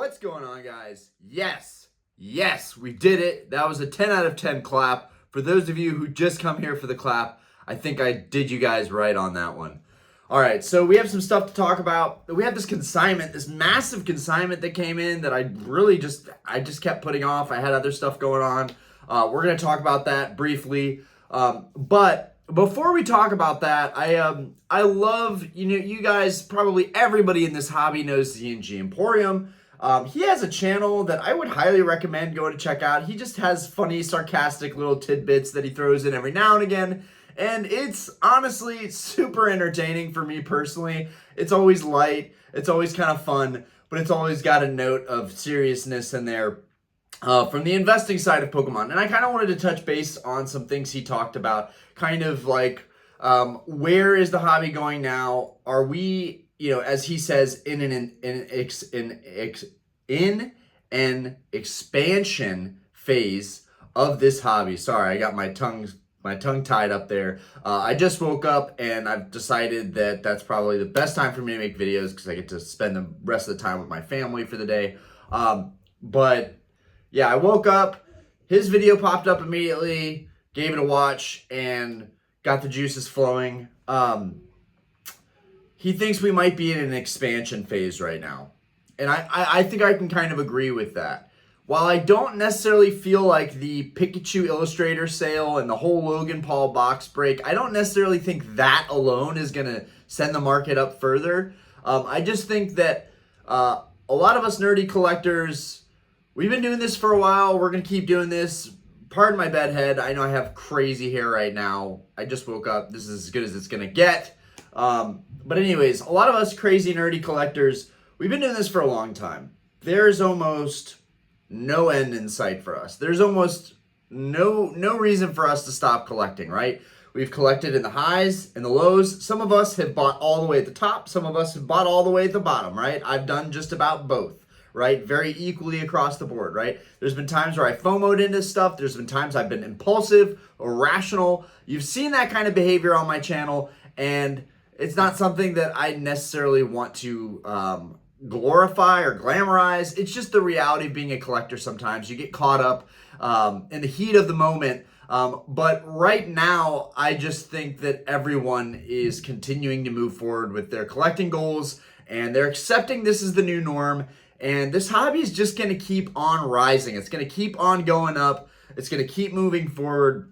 What's going on, guys? Yes, we did it. That was a 10 out of 10 clap. For those of you who just come here for the clap, I think I did you guys right on that one. All right, so we have some stuff to talk about. We have this consignment, this massive consignment that came in that I just kept putting off. I had other stuff going on. We're going to talk about that briefly. But before we talk about that, I love, you guys, probably everybody in this hobby knows Z&G Emporium. He has a channel that I would highly recommend going to check out. He just has funny, sarcastic little tidbits that he throws in every now and again. And it's honestly super entertaining for me personally. It's always light. It's always kind of fun, but it's always got a note of seriousness in there from the investing side of Pokemon. And I kind of wanted to touch base on some things he talked about, kind of like where is the hobby going now? Are we, as he says, in an expansion phase of this hobby? Sorry, I got my tongue tied up there. I just woke up and I've decided that that's probably the best time for me to make videos because I get to spend the rest of the time with my family for the day. But yeah, I woke up, his video popped up immediately, gave it a watch, and got the juices flowing. He thinks we might be in an expansion phase right now. And I think I can kind of agree with that. While I don't necessarily feel like the Pikachu Illustrator sale and the whole Logan Paul box break, I don't necessarily think that alone is going to send the market up further. I just think that a lot of us nerdy collectors, we've been doing this for a while. We're going to keep doing this. Pardon my bedhead. I know I have crazy hair right now. I just woke up. This is as good as it's going to get. But anyways, a lot of us crazy nerdy collectors, we've been doing this for a long time. There's almost no end in sight for us. There's almost no reason for us to stop collecting, right? We've collected in the highs and the lows. Some of us have bought all the way at the top. Some of us have bought all the way at the bottom, right? I've done just about both, right? Very equally across the board, right? There's been times where I FOMO'd into stuff. There's been times I've been impulsive, irrational. You've seen that kind of behavior on my channel, and it's not something that I necessarily want to glorify or glamorize. It's just the reality of being a collector. Sometimes you get caught up in the heat of the moment. But right now, I just think that everyone is continuing to move forward with their collecting goals, and they're accepting this is the new norm. And this hobby is just going to keep on rising. It's going to keep on going up. It's going to keep moving forward.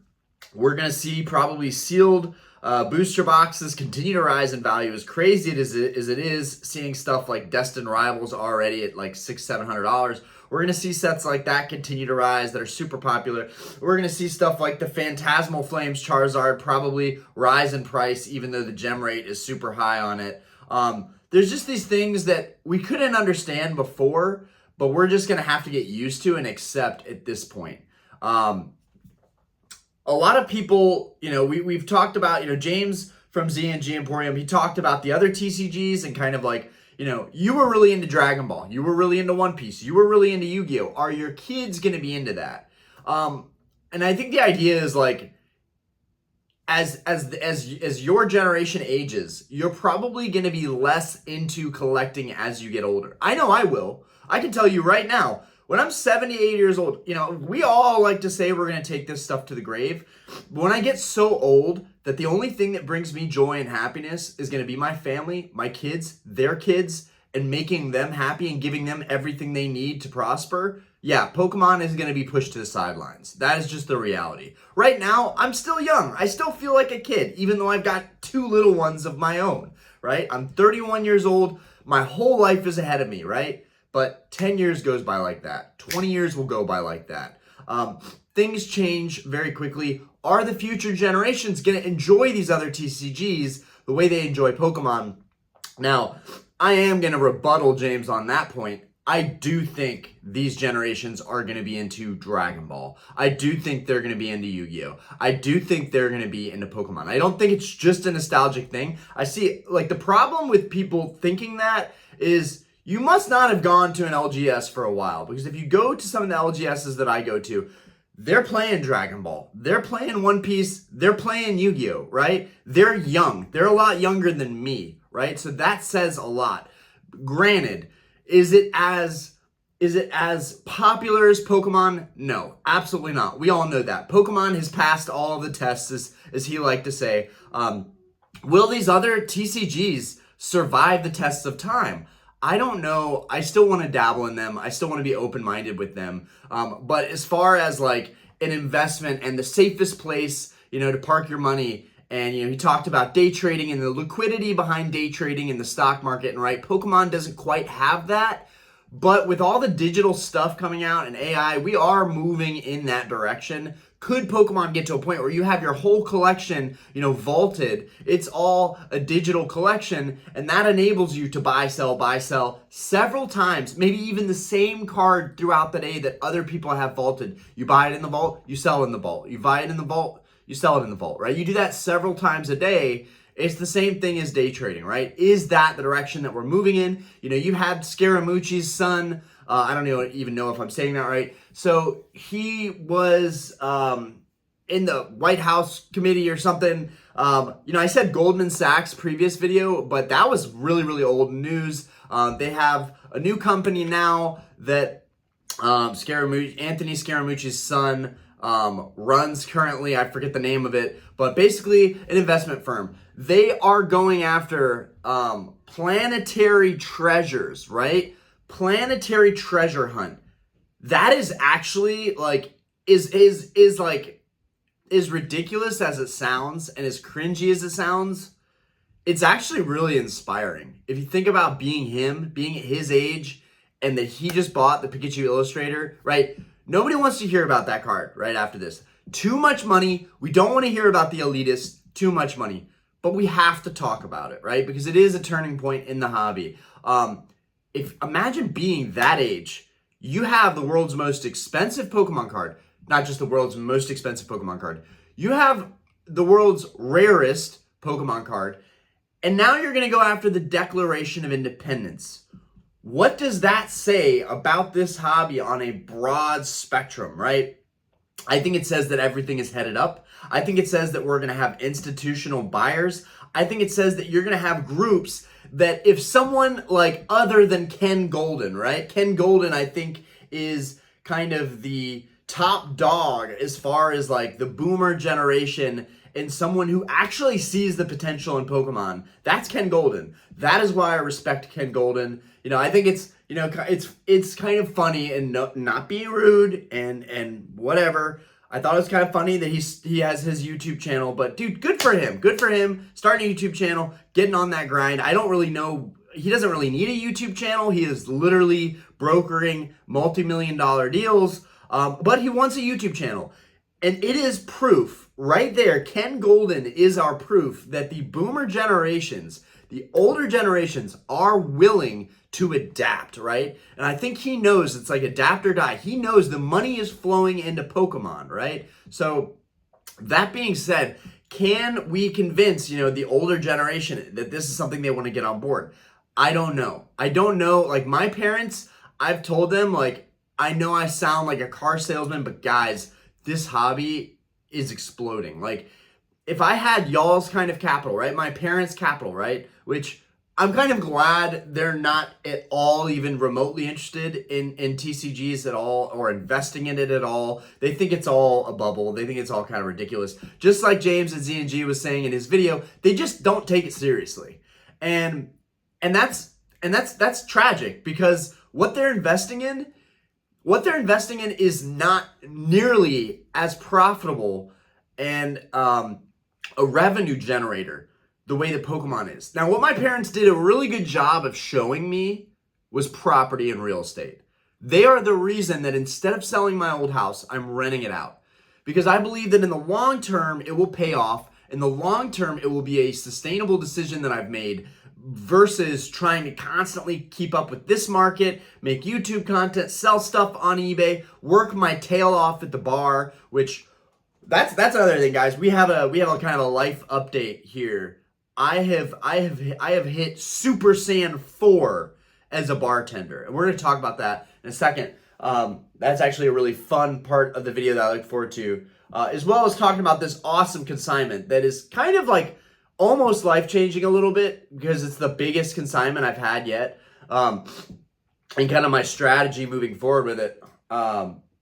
We're going to see probably sealed booster boxes continue to rise in value. As crazy as it is, seeing stuff like Destined Rivals already at like $600-700, we're gonna see sets like that continue to rise that are super popular. We're gonna see stuff like the Phantasmal Flames Charizard probably rise in price, even though the gem rate is super high on it. There's just these things that we couldn't understand before, but we're just gonna have to get used to and accept at this point. A lot of people, we've talked about, James from Z&G Emporium, he talked about the other TCGs and kind of like, you were really into Dragon Ball. You were really into One Piece. You were really into Yu-Gi-Oh! Are your kids going to be into that? And I think the idea is like, as your generation ages, you're probably going to be less into collecting as you get older. I know I will. I can tell you right now, when I'm 78 years old, we all like to say we're going to take this stuff to the grave. But when I get so old that the only thing that brings me joy and happiness is going to be my family, my kids, their kids, and making them happy and giving them everything they need to prosper, yeah, Pokemon is going to be pushed to the sidelines. That is just the reality. Right now, I'm still young. I still feel like a kid, even though I've got 2 little ones of my own, right? I'm 31 years old. My whole life is ahead of me, right? But 10 years goes by like that. 20 years will go by like that. Things change very quickly. Are the future generations going to enjoy these other TCGs the way they enjoy Pokemon? Now, I am going to rebuttal James on that point. I do think these generations are going to be into Dragon Ball. I do think they're going to be into Yu-Gi-Oh! I do think they're going to be into Pokemon. I don't think it's just a nostalgic thing. I see, like, the problem with people thinking that is you must not have gone to an LGS for a while, because if you go to some of the LGSs that I go to, they're playing Dragon Ball. They're playing One Piece. They're playing Yu-Gi-Oh! Right? They're young. They're a lot younger than me, right? So that says a lot. Granted, is it as Is it as popular as Pokemon? No, absolutely not. We all know that. Pokemon has passed all of the tests, as he liked to say. Will these other TCGs survive the tests of time? I don't know. I still want to dabble in them. I still want to be open-minded with them. But as far as like an investment and the safest place, to park your money, and he talked about day trading and the liquidity behind day trading in the stock market, and right, Pokemon doesn't quite have that. But with all the digital stuff coming out and AI, we are moving in that direction. Could Pokemon get to a point where you have your whole collection, vaulted? It's all a digital collection, and that enables you to buy, sell several times, maybe even the same card throughout the day that other people have vaulted. You buy it in the vault, you sell it in the vault. You buy it in the vault, you sell it in the vault, right? You do that several times a day. It's the same thing as day trading, right? Is that the direction that we're moving in? You had Scaramucci's son. I don't even know if I'm saying that right. So he was in the White House committee or something. I said Goldman Sachs previous video, but that was really, really old news. They have a new company now that Anthony Scaramucci's son runs currently. I forget the name of it, but basically an investment firm. They are going after planetary treasures, right? Planetary treasure hunt. That is actually like is ridiculous as it sounds and as cringy as it sounds. It's actually really inspiring. If you think about being him, being at his age, and that he just bought the Pikachu Illustrator, right? Nobody wants to hear about that card right after this. Too much money. We don't want to hear about the elitists. Too much money. But we have to talk about it, right? Because it is a turning point in the hobby. Imagine being that age. You have the world's most expensive Pokemon card. Not just the world's most expensive Pokemon card. You have the world's rarest Pokemon card. And now you're going to go after the Declaration of Independence. What does that say about this hobby on a broad spectrum, right? I think it says that everything is headed up. I think it says that we're going to have institutional buyers. I think it says that you're going to have groups that if someone like other than Ken Golden, right? Ken Golden, I think, is kind of the top dog as far as like the boomer generation and someone who actually sees the potential in Pokemon. That's Ken Golden. That is why I respect Ken Golden. I think it's, it's kind of funny and not being rude and whatever. I thought it was kind of funny that he has his YouTube channel, but dude, good for him. Good for him. Starting a YouTube channel, getting on that grind. I don't really know. He doesn't really need a YouTube channel. He is literally brokering multi-million-dollar deals, but he wants a YouTube channel. And it is proof right there. Ken Golden is our proof that the boomer generations, the older generations, are willing to adapt, right? And I think he knows it's like adapt or die. He knows the money is flowing into Pokemon, right? So that being said, can we convince, the older generation that this is something they want to get on board? I don't know. Like my parents, I've told them, like, I know I sound like a car salesman, but guys, this hobby is exploding. Like, if I had y'all's kind of capital, right? My parents' capital, right? Which I'm kind of glad they're not at all even remotely interested in TCGs at all or investing in it at all. They think it's all a bubble. They think it's all kind of ridiculous. Just like James at Z&G was saying in his video, they just don't take it seriously. And that's tragic because what they're investing in is not nearly as profitable and a revenue generator the way that Pokemon is. Now, what my parents did a really good job of showing me was property and real estate. They are the reason that instead of selling my old house, I'm renting it out. Because I believe that in the long term, it will pay off. In the long term, it will be a sustainable decision that I've made versus trying to constantly keep up with this market, make YouTube content, sell stuff on eBay, work my tail off at the bar, which that's another thing, guys. We have a kind of a life update here. I have hit Super Saiyan 4 as a bartender, and we're going to talk about that in a second. That's actually a really fun part of the video that I look forward to, as well as talking about this awesome consignment that is kind of like almost life-changing a little bit because it's the biggest consignment I've had yet. and kind of my strategy moving forward with it.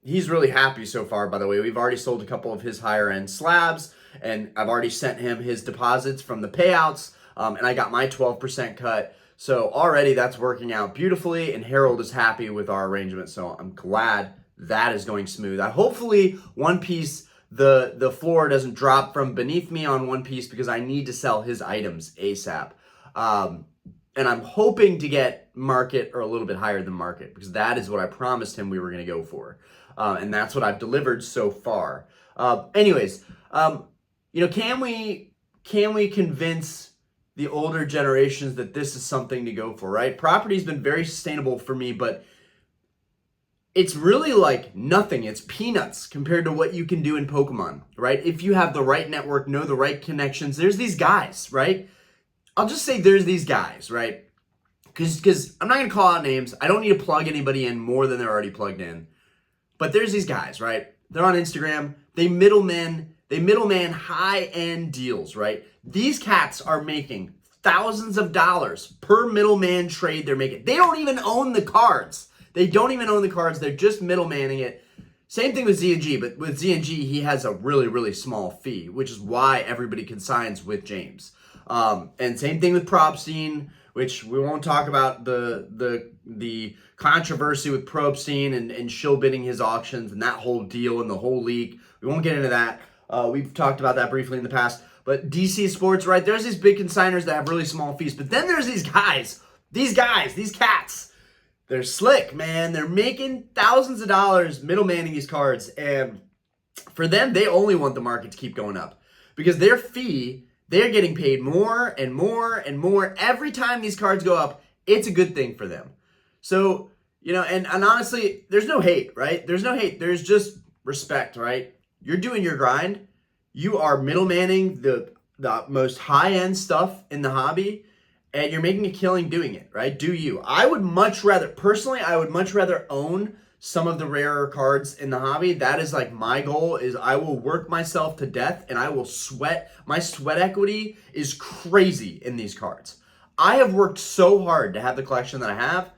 He's really happy so far, by the way. We've already sold a couple of his higher end slabs, and I've already sent him his deposits from the payouts, and I got my 12% cut. So already that's working out beautifully, and Harold is happy with our arrangement. So I'm glad that is going smooth. Hopefully one piece, the floor doesn't drop from beneath me on one piece because I need to sell his items ASAP. And I'm hoping to get market or a little bit higher than market because that is what I promised him we were going to go for. And that's what I've delivered so far. Anyways, can we convince the older generations that this is something to go for, right? Property's been very sustainable for me, but it's really like nothing. It's peanuts compared to what you can do in Pokemon, right? If you have the right network, know the right connections, there's these guys, right? I'll just say there's these guys, right? Because I'm not going to call out names. I don't need to plug anybody in more than they're already plugged in. But there's these guys, right? They're on Instagram. They middleman high-end deals, right? These cats are making thousands of dollars per middleman trade they're making. They don't even own the cards. They're just middlemaning it. Same thing with Z&G, but with Z&G, he has a really, really small fee, which is why everybody consigns with James. And same thing with Propstein, which we won't talk about the controversy with Propstein and shill bidding his auctions and that whole deal and the whole leak. We won't get into that. We've talked about that briefly in the past. But DC Sports, right, there's these big consigners that have really small fees. But then there's these cats. They're slick, man. They're making thousands of dollars middlemaning these cards. And for them, they only want the market to keep going up. Because their fee, they're getting paid more and more and more. Every time these cards go up, it's a good thing for them. So, and honestly, there's no hate, right? There's no hate. There's just respect, right? You're doing your grind. You are middlemaning the most high-end stuff in the hobby, and you're making a killing doing it, right? Do you? I would much rather own some of the rarer cards in the hobby. That is like my goal is I will work myself to death and I will sweat. My sweat equity is crazy in these cards. I have worked so hard to have the collection that I have,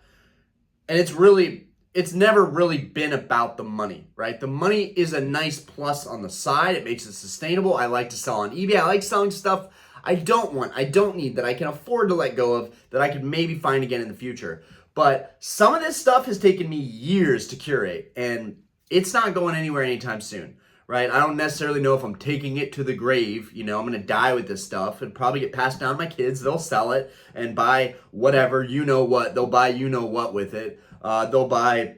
and it's never really been about the money, right? The money is a nice plus on the side. It makes it sustainable. I like to sell on eBay. I like selling stuff I don't need, that I can afford to let go of, that I could maybe find again in the future. But some of this stuff has taken me years to curate, and it's not going anywhere anytime soon, right? I don't necessarily know if I'm taking it to the grave. I'm going to die with this stuff and probably get passed down to my kids. They'll sell it and buy whatever, what. They'll buy what with it. They'll buy,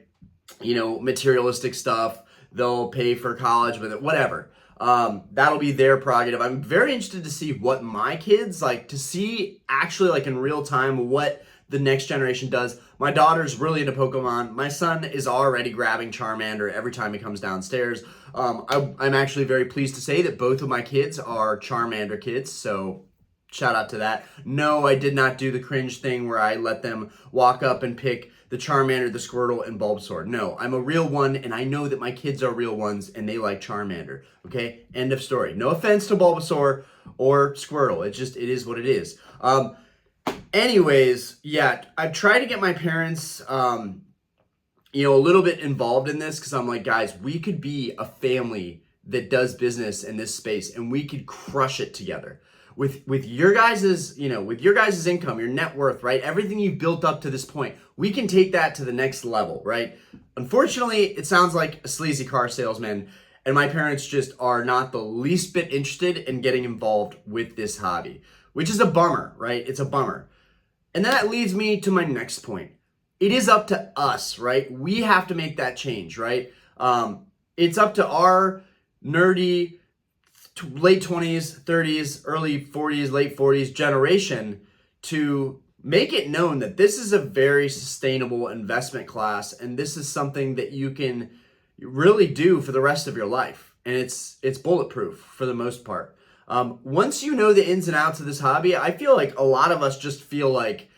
materialistic stuff. They'll pay for college with it, whatever. That'll be their prerogative. I'm very interested to see what my kids to see actually in real time what the next generation does. My daughter's really into Pokemon. My son is already grabbing Charmander every time he comes downstairs. I'm actually very pleased to say that both of my kids are Charmander kids, so shout out to that. No, I did not do the cringe thing where I let them walk up and pick the Charmander, the Squirtle, and Bulbasaur. No, I'm a real one, and I know that my kids are real ones, and they like Charmander. Okay, end of story. No offense to Bulbasaur or Squirtle. It is what it is. Anyways, yeah, I've tried to get my parents, a little bit involved in this because I'm like, guys, we could be a family that does business in this space, and we could crush it together. With your guys's, with your guys's income, your net worth, right? Everything you've built up to this point, we can take that to the next level, right? Unfortunately, it sounds like a sleazy car salesman, and my parents just are not the least bit interested in getting involved with this hobby, which is a bummer, right? It's a bummer. And that leads me to my next point. It is up to us, right? We have to make that change, right? It's up to our nerdy late 20s, 30s, early 40s, late 40s generation to make it known that this is a very sustainable investment class, and this is something that you can really do for the rest of your life. And it's bulletproof for the most part. Once you know the ins and outs of this hobby, I feel like a lot of us just feel like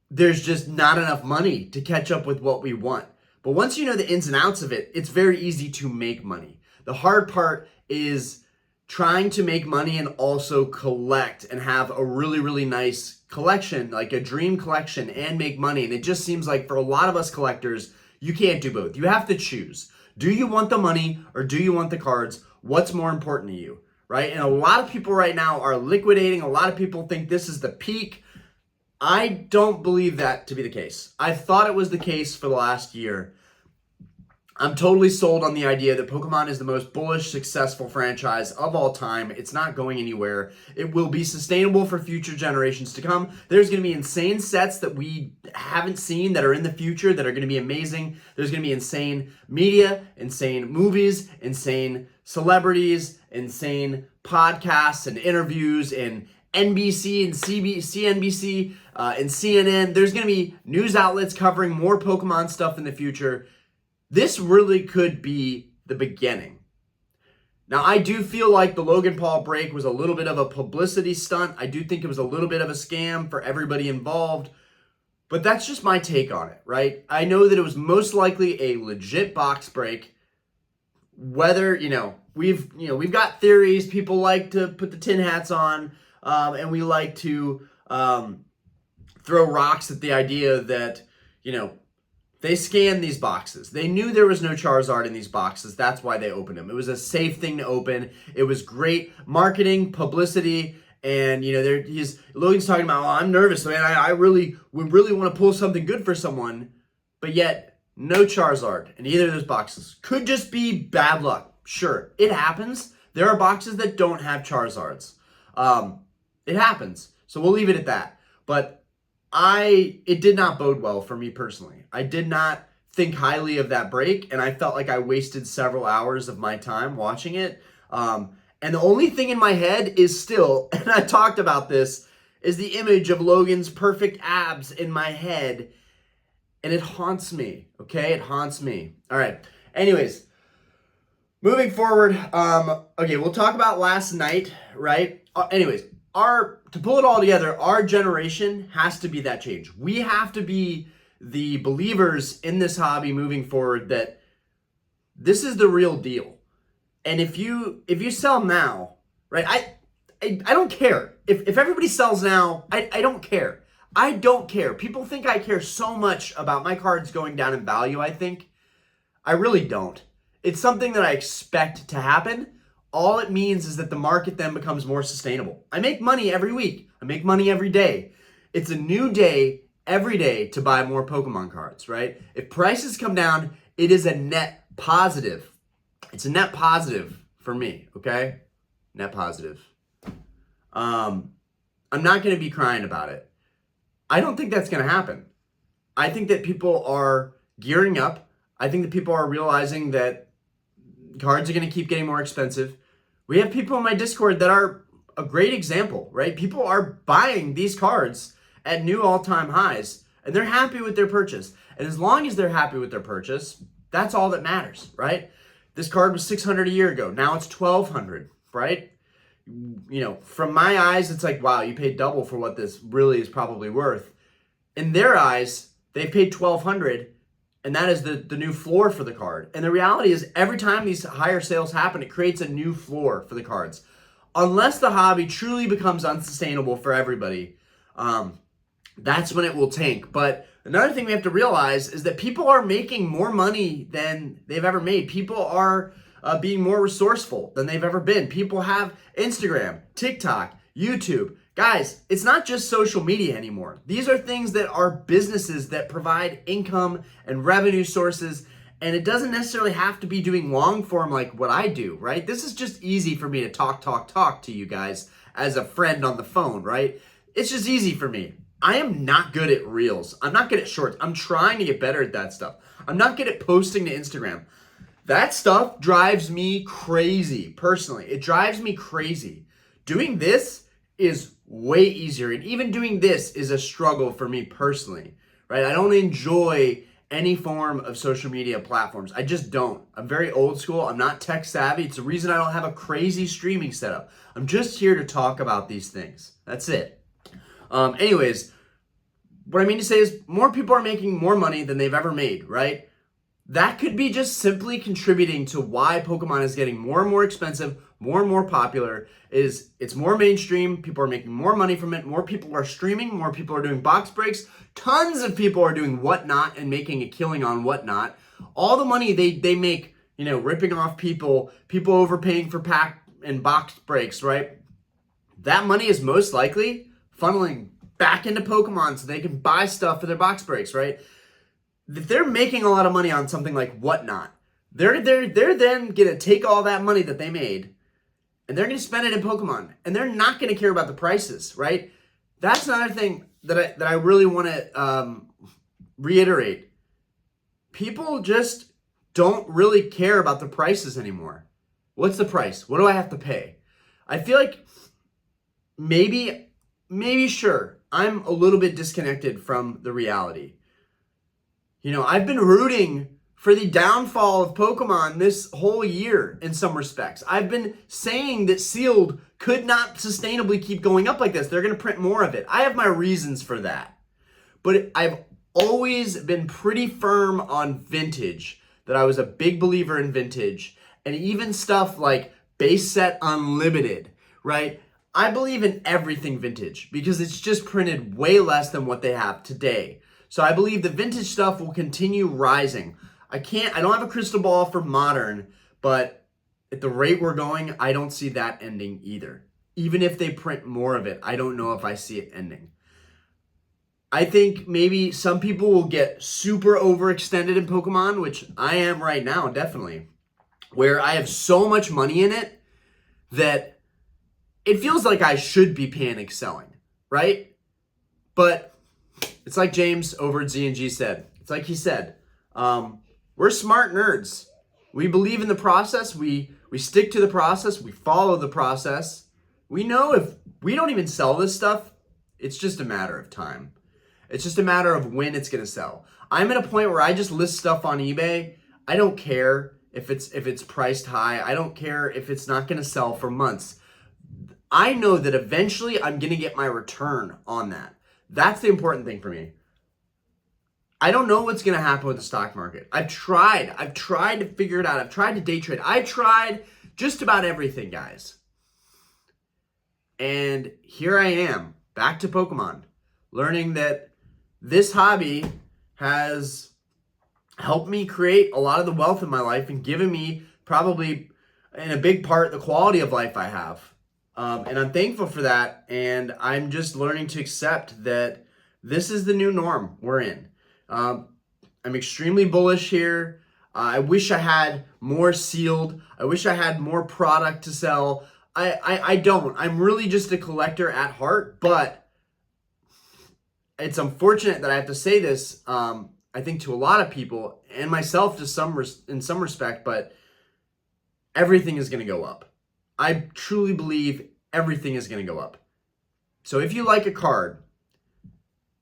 there's just not enough money to catch up with what we want. But once you know the ins and outs of it, it's very easy to make money. The hard part is trying to make money and also collect and have a really, really nice collection, like a dream collection, and make money. And it just seems like for a lot of us collectors, you can't do both. You have to choose. Do you want the money or do you want the cards? What's more important to you, right? And a lot of people right now are liquidating. A lot of people think this is the peak. I don't believe that to be the case. I thought it was the case for the last year. I'm totally sold on the idea that Pokemon is the most bullish, successful franchise of all time. It's not going anywhere. It will be sustainable for future generations to come. There's going to be insane sets that we haven't seen that are in the future that are going to be amazing. There's going to be insane media, insane movies, insane celebrities, insane podcasts and interviews, and NBC and CNBC and CNN. There's going to be news outlets covering more Pokemon stuff in the future. This really could be the beginning. Now, I do feel like the Logan Paul break was a little bit of a publicity stunt. I do think it was a little bit of a scam for everybody involved. But that's just my take on it, right? I know that it was most likely a legit box break. Whether, we've got theories. People like to put the tin hats on, and we like to throw rocks at the idea that, they scanned these boxes. They knew there was no Charizard in these boxes. That's why they opened them. It was a safe thing to open. It was great marketing, publicity, and Logan's talking about, I'm nervous, man. I really want to pull something good for someone, but yet no Charizard in either of those boxes. Could just be bad luck. Sure, it happens. There are boxes that don't have Charizards. It happens. So we'll leave it at that. But it did not bode well for me personally. I did not think highly of that break, and I felt like I wasted several hours of my time watching it. And the only thing in my head is still, and I talked about this, is the image of Logan's perfect abs in my head, and it haunts me, okay? It haunts me. All right. Anyways, moving forward, okay, we'll talk about last night, right? To pull it all together, our generation has to be that change. We have to be the believers in this hobby moving forward that this is the real deal. And if you sell now, right? I don't care. If everybody sells now, I don't care. I don't care. People think I care so much about my cards going down in value, I think. I really don't. It's something that I expect to happen. All it means is that the market then becomes more sustainable. I make money every week. I make money every day. It's a new day every day to buy more Pokemon cards, right? If prices come down, it is a net positive. It's a net positive for me, okay? Net positive. I'm not going to be crying about it. I don't think that's going to happen. I think that people are gearing up. I think that people are realizing that cards are going to keep getting more expensive. We have people in my Discord that are a great example, right? People are buying these cards at new all-time highs, and they're happy with their purchase. And as long as they're happy with their purchase, that's all that matters, right? This card was $600 a year ago. Now it's $1,200, right? From my eyes, it's like, wow, you paid double for what this really is probably worth. In their eyes, they paid $1,200, and that is the new floor for the card. And the reality is every time these higher sales happen, it creates a new floor for the cards. Unless the hobby truly becomes unsustainable for everybody, that's when it will tank. But another thing we have to realize is that people are making more money than they've ever made. People are being more resourceful than they've ever been. People have Instagram, TikTok, YouTube. Guys, it's not just social media anymore. These are things that are businesses that provide income and revenue sources, and it doesn't necessarily have to be doing long form like what I do, right? This is just easy for me to talk to you guys as a friend on the phone, right? It's just easy for me. I am not good at reels. I'm not good at shorts. I'm trying to get better at that stuff. I'm not good at posting to Instagram. That stuff drives me crazy, personally. It drives me crazy. Doing this is way easier, and even doing this is a struggle for me personally, right? I don't enjoy any form of social media platforms. I just don't. I'm very old school. I'm not tech savvy. It's the reason I don't have a crazy streaming setup. I'm just here to talk about these things. That's it. Anyways, what I mean to say is more people are making more money than they've ever made, right? that could be just simply contributing to why Pokemon is getting more and more expensive, more and more popular. Is it's more mainstream, people are making more money from it, more people are streaming, more people are doing box breaks, tons of people are doing Whatnot and making a killing on Whatnot. All the money they make, ripping off people overpaying for pack and box breaks, right? That money is most likely funneling back into Pokemon so they can buy stuff for their box breaks, right? If they're making a lot of money on something like Whatnot, they're then gonna take all that money that they made and they're gonna spend it in Pokemon, and they're not gonna care about the prices, right? That's another thing that I really want to reiterate. People just don't really care about the prices anymore. What's the price? What do I have to pay? I feel like maybe sure, I'm a little bit disconnected from the reality. I've been rooting for the downfall of Pokemon this whole year in some respects. I've been saying that sealed could not sustainably keep going up like this. They're going to print more of it. I have my reasons for that. But I've always been pretty firm on vintage, that I was a big believer in vintage, and even stuff like base set unlimited, right? I believe in everything vintage because it's just printed way less than what they have today. So I believe the vintage stuff will continue rising. I don't have a crystal ball for modern, but at the rate we're going, I don't see that ending either. Even if they print more of it, I don't know if I see it ending. I think maybe some people will get super overextended in Pokemon, which I am right now, definitely, where I have so much money in it that it feels like I should be panic selling, right? But it's like James over at Z&G said. It's like he said, we're smart nerds. We believe in the process. We stick to the process. We follow the process. We know if we don't even sell this stuff, it's just a matter of time. It's just a matter of when it's going to sell. I'm at a point where I just list stuff on eBay. I don't care if it's priced high. I don't care if it's not going to sell for months. I know that eventually I'm going to get my return on that. That's the important thing for me. I don't know what's going to happen with the stock market. I've tried to figure it out. I've tried to day trade. I've tried just about everything, guys. And here I am, back to Pokemon, learning that this hobby has helped me create a lot of the wealth in my life and given me probably, in a big part, the quality of life I have. And I'm thankful for that, and I'm just learning to accept that this is the new norm we're in. I'm extremely bullish here. I wish I had more sealed. I wish I had more product to sell. I don't. I'm really just a collector at heart, but it's unfortunate that I have to say this, I think, to a lot of people, and myself in some respect, but everything is going to go up. I truly believe everything is going to go up. So if you like a card,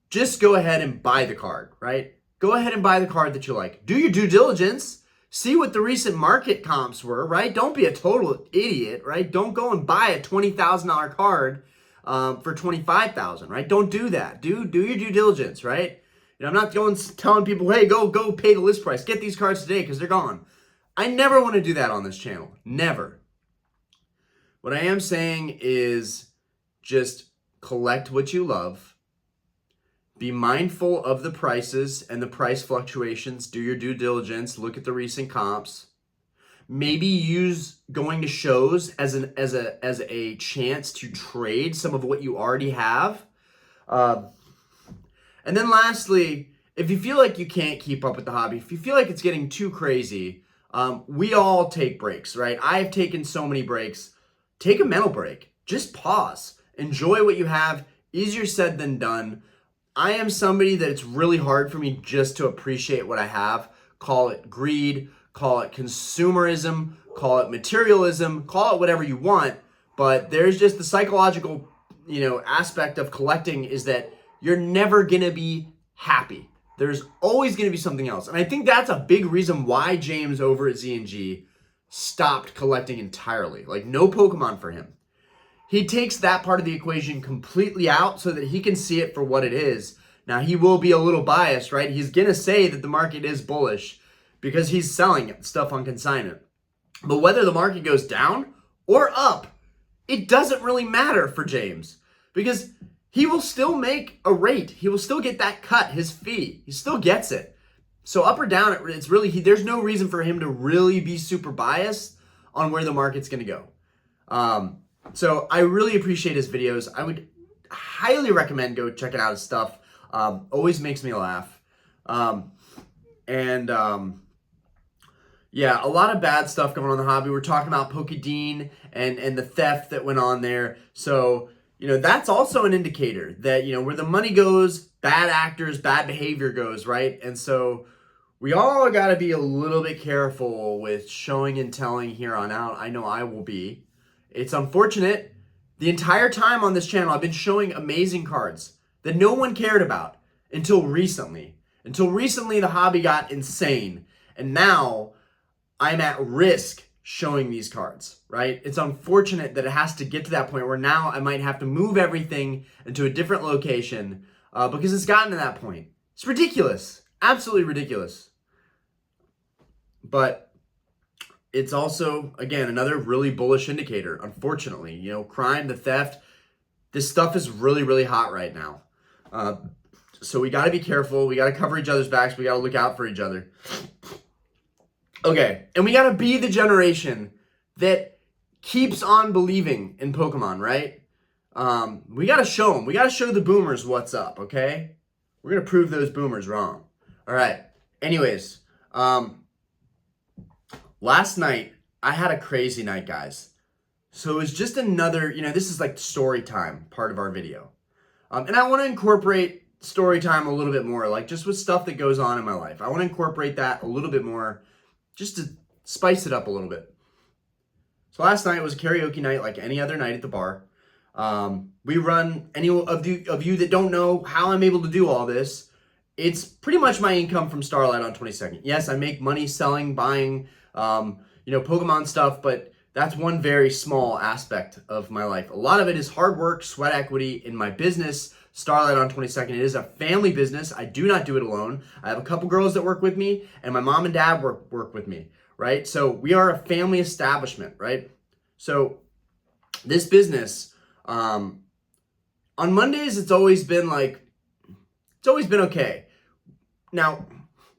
just go ahead and buy the card, right? Go ahead and buy the card that you like. Do your due diligence. See what the recent market comps were, right? Don't be a total idiot, right? Don't go and buy a $20,000 card for $25,000, right? Don't do that. Do your due diligence, right? I'm not telling people, hey, go pay the list price. Get these cards today because they're gone. I never want to do that on this channel. Never. What I am saying is just collect what you love. Be mindful of the prices and the price fluctuations. Do your due diligence. Look at the recent comps. Maybe use going to shows as a chance to trade some of what you already have. And then lastly, if you feel like you can't keep up with the hobby, if you feel like it's getting too crazy, we all take breaks, right? I've taken so many breaks. Take a mental break. Just pause. Enjoy what you have. Easier said than done. I am somebody that it's really hard for me just to appreciate what I have. Call it greed, call it consumerism, call it materialism, call it whatever you want. But there's just the psychological, aspect of collecting is that you're never going to be happy. There's always going to be something else. And I think that's a big reason why James over at Z&G stopped collecting entirely. Like, no Pokemon for him. He takes that part of the equation completely out so that he can see it for what it is. Now, he will be a little biased, right? He's going to say that the market is bullish. because he's selling stuff on consignment. But whether the market goes down or up, it doesn't really matter for James, because he will still make a rate. He will still get that cut, his fee. He still gets it. So up or down, it's really, there's no reason for him to really be super biased on where the market's going to go. So I really appreciate his videos. I would highly recommend go checking out his stuff. Always makes me laugh. Yeah, a lot of bad stuff going on in the hobby. We're talking about Pokedine and the theft that went on there. So, that's also an indicator that, where the money goes, bad actors, bad behavior goes, right? And so we all got to be a little bit careful with showing and telling here on out. I know I will be. It's unfortunate. The entire time on this channel, I've been showing amazing cards that no one cared about until recently. Until recently, the hobby got insane. And now I'm at risk showing these cards, right? It's unfortunate that it has to get to that point where now I might have to move everything into a different location because it's gotten to that point. It's ridiculous. Absolutely ridiculous. But it's also, again, another really bullish indicator, unfortunately. Crime, the theft, this stuff is really, really hot right now. So we got to be careful. We got to cover each other's backs. We got to look out for each other. Okay, and we got to be the generation that keeps on believing in Pokemon, right? We got to show them. We got to show the boomers what's up, okay? We're going to prove those boomers wrong. All right. Anyways, last night, I had a crazy night, guys. So it was just another, this is like story time part of our video. And I want to incorporate story time a little bit more, like just with stuff that goes on in my life. I want to incorporate that a little bit more just to spice it up a little bit. So last night was a karaoke night like any other night at the bar. We run, any of you that don't know how I'm able to do all this, it's pretty much my income from Starlight on 22nd. Yes, I make money selling, buying, Pokemon stuff, but that's one very small aspect of my life. A lot of it is hard work, sweat equity in my business, Starlight on 22nd. It is a family business. I do not do it alone. I have a couple girls that work with me, and my mom and dad work with me, right? So we are a family establishment, right? So this business, on Mondays, it's always been okay. Now,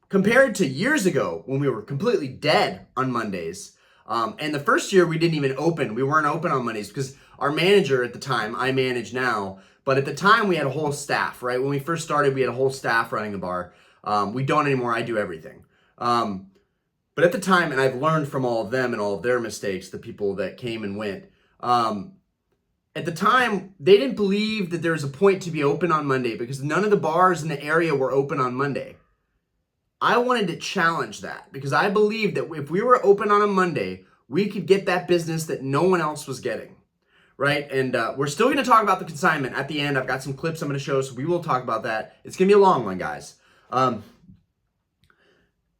compared to years ago when we were completely dead on Mondays, and the first year we didn't even open. We weren't open on Mondays because our manager at the time, I manage now, but at the time we had a whole staff, right? When we first started, we had a whole staff running the bar. We don't anymore. I do everything. But at the time, and I've learned from all of them and all of their mistakes, the people that came and went, at the time, they didn't believe that there was a point to be open on Monday because none of the bars in the area were open on Monday. I wanted to challenge that because I believed that if we were open on a Monday, we could get that business that no one else was getting, right? And we're still going to talk about the consignment at the end. I've got some clips I'm going to show, so we will talk about that. It's going to be a long one, guys.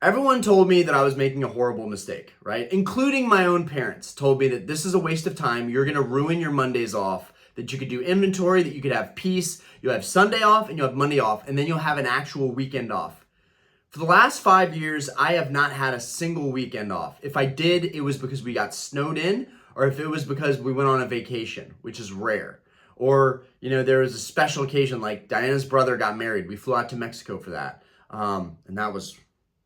Everyone told me that I was making a horrible mistake, right? Including my own parents told me that this is a waste of time. You're going to ruin your Mondays off, that you could do inventory, that you could have peace. You'll have Sunday off and you'll have Monday off, and then you'll have an actual weekend off. For the last 5 years, I have not had a single weekend off. If I did, it was because we got snowed in, or if it was because we went on a vacation, which is rare. Or, there was a special occasion like Diana's brother got married. We flew out to Mexico for that. And that was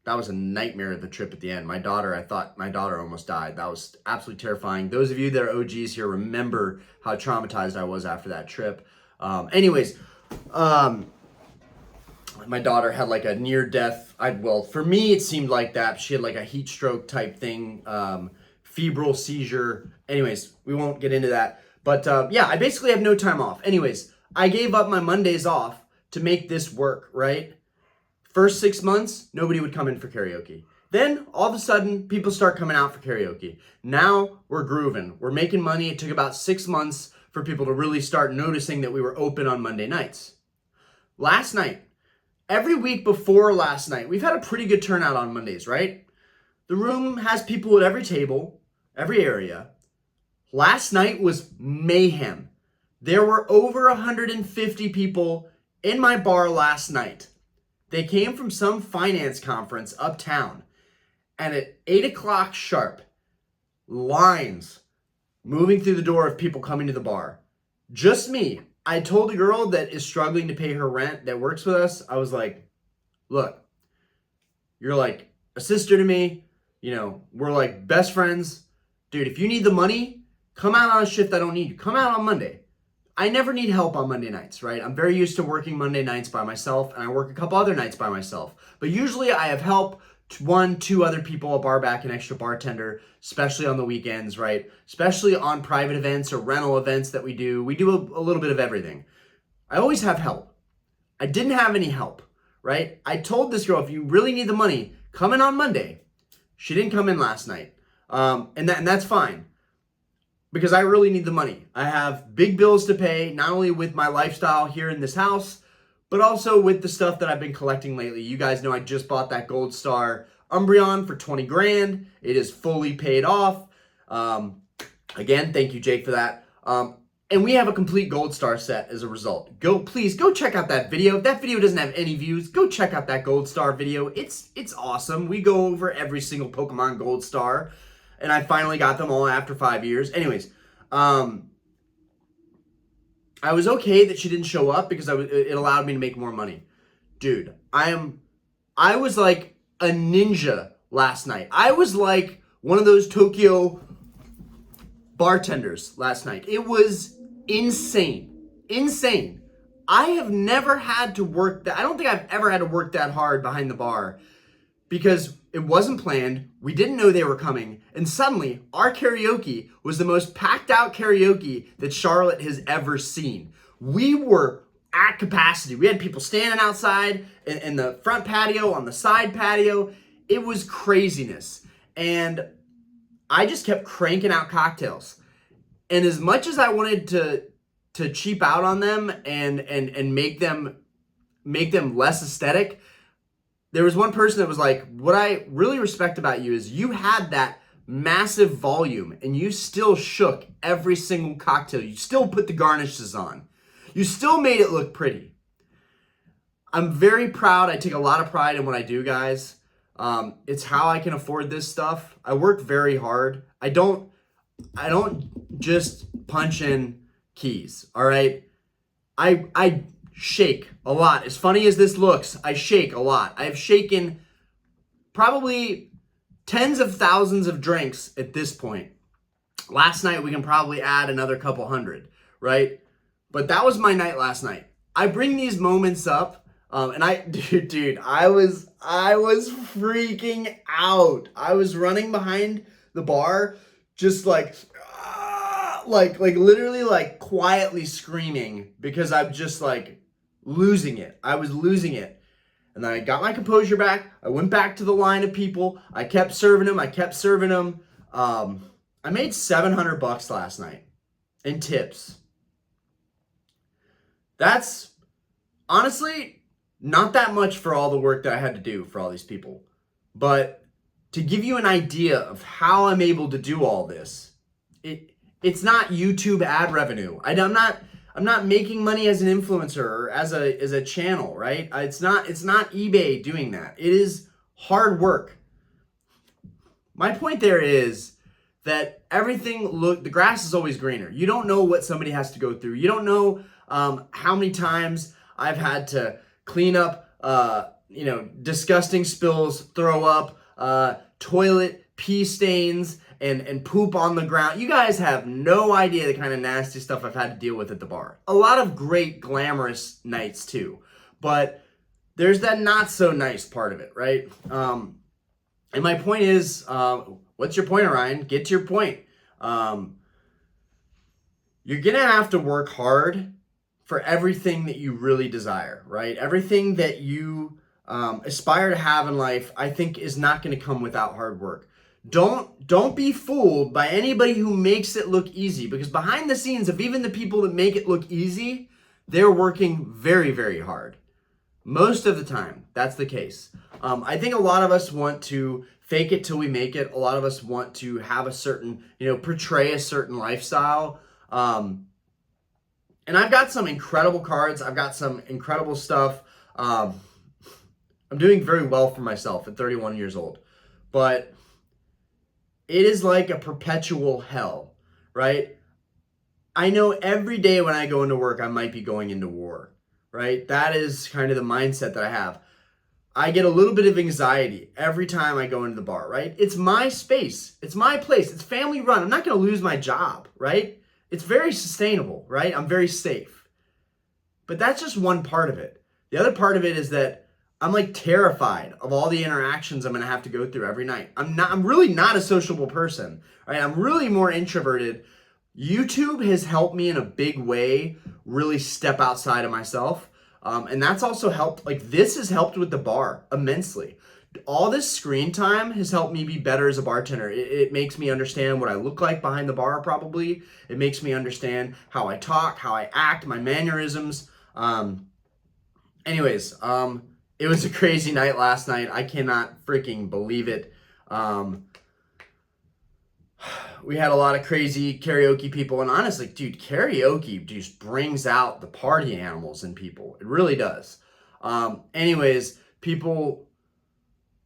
a nightmare of the trip at the end. I thought my daughter almost died. That was absolutely terrifying. Those of you that are OGs here remember how traumatized I was after that trip. My daughter had like a near death. For me, it seemed like that. She had like a heat stroke type thing, febrile seizure. Anyways, we won't get into that. But yeah, I basically have no time off. Anyways, I gave up my Mondays off to make this work, right? First 6 months, nobody would come in for karaoke. Then all of a sudden, people start coming out for karaoke. Now we're grooving. We're making money. It took about 6 months for people to really start noticing that we were open on Monday nights. Last night, every week before last night, we've had a pretty good turnout on Mondays, right? The room has people at every table, every area. Last night was mayhem. There were over 150 people in my bar last night. They came from some finance conference uptown. And at 8 o'clock sharp, lines moving through the door of people coming to the bar. Just me. I told a girl that is struggling to pay her rent that works with us, I was like, look, you're like a sister to me. You know, we're like best friends. Dude, if you need the money, come out on a shift I don't need you. Come out on Monday. I never need help on Monday nights, right? I'm very used to working Monday nights by myself, and I work a couple other nights by myself. But usually I have help, 1, 2 other people, a bar back, an extra bartender, especially on the weekends, right? Especially on private events or rental events that we do. We do a little bit of everything. I always have help. I didn't have any help, right? I told this girl, if you really need the money, come in on Monday. She didn't come in last night. And that's fine. Because I really need the money. I have big bills to pay, not only with my lifestyle here in this house, but also with the stuff that I've been collecting lately. You guys know I just bought that Gold Star Umbreon for 20 grand. It is fully paid off. Again, thank you, Jake, for that. And we have a complete Gold Star set as a result. Please go check out that video. If that video doesn't have any views, go check out that Gold Star video. It's awesome. We go over every single Pokemon Gold Star. And I finally got them all after 5 years. Anyways, I was okay that she didn't show up because it allowed me to make more money. Dude, I was like a ninja last night. I was like one of those Tokyo bartenders last night. It was insane. Insane. I have never had to work that. I don't think I've ever had to work that hard behind the bar because it wasn't planned. We didn't know they were coming. And suddenly, our karaoke was the most packed out karaoke that Charlotte has ever seen. We were at capacity. We had people standing outside in the front patio, on the side patio. It was craziness. And I just kept cranking out cocktails. And as much as I wanted to cheap out on them and make them less aesthetic, there was one person that was like, what I really respect about you is you had that massive volume and you still shook every single cocktail. You still put the garnishes on. You still made it look pretty. I'm very proud. I take a lot of pride in what I do, guys. It's how I can afford this stuff. I work very hard. I don't just punch in keys, all right? I shake a lot. As funny as this looks, I shake a lot. I've shaken probably tens of thousands of drinks at this point. Last night, we can probably add another couple hundred, right? But that was my night last night. I bring these moments up, and dude, I was freaking out. I was running behind the bar, just like literally like quietly screaming because I'm just like losing it. I was losing it. And then I got my composure back. I went back to the line of people. I kept serving them. I made $700 last night in tips. That's honestly not that much for all the work that I had to do for all these people. But to give you an idea of how I'm able to do all this, it's not YouTube ad revenue. I'm not making money as an influencer or as a channel, right? It's not eBay doing that. It is hard work. My point there is that the grass is always greener. You don't know what somebody has to go through. You don't know how many times I've had to clean up, disgusting spills, throw up, toilet pee stains, and poop on the ground. You guys have no idea the kind of nasty stuff I've had to deal with at the bar. A lot of great glamorous nights too, but there's that not so nice part of it, right? And my point is, what's your point, Orion? Get to your point. You're gonna have to work hard for everything that you really desire, right? Everything that you aspire to have in life, I think, is not going to come without hard work. Don't be fooled by anybody who makes it look easy, because behind the scenes of even the people that make it look easy, they're working very, very hard. Most of the time, that's the case. I think a lot of us want to fake it till we make it. A lot of us want to have a certain, portray a certain lifestyle. And I've got some incredible cards. I've got some incredible stuff. I'm doing very well for myself at 31 years old. but it is like a perpetual hell, right? I know every day when I go into work, I might be going into war, right? That is kind of the mindset that I have. I get a little bit of anxiety every time I go into the bar, right? It's my space. It's my place. It's family run. I'm not going to lose my job, right? It's very sustainable, right? I'm very safe. But that's just one part of it. The other part of it is that I'm like terrified of all the interactions I'm going to have to go through every night. I'm really not a sociable person, right? I'm really more introverted. YouTube has helped me in a big way really step outside of myself. And that's also helped, like this has helped with the bar immensely. All this screen time has helped me be better as a bartender. It makes me understand what I look like behind the bar probably. It makes me understand how I talk, how I act, my mannerisms. Anyways, it was a crazy night last night. I cannot freaking believe it. We had a lot of crazy karaoke people, and honestly, dude, karaoke just brings out the party animals in people. It really does. Anyways, a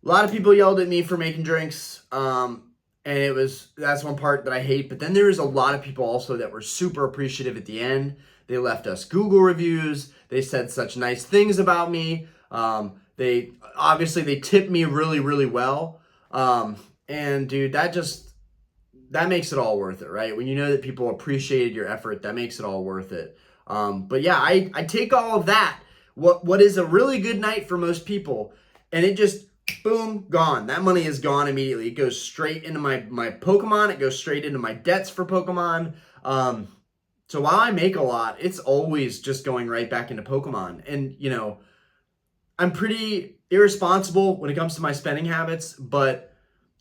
lot of people yelled at me for making drinks, and that's one part that I hate. But then there was a lot of people also that were super appreciative at the end. They left us Google reviews. They said such nice things about me. They tipped me really, really well. And dude, that makes it all worth it, right? When you know that people appreciated your effort, that makes it all worth it. But yeah, I take all of that, what is a really good night for most people, and it just, boom, gone. That money is gone immediately. It goes straight into my Pokemon. It goes straight into my debts for Pokemon. So while I make a lot, it's always just going right back into Pokemon. And, you know, I'm pretty irresponsible when it comes to my spending habits, but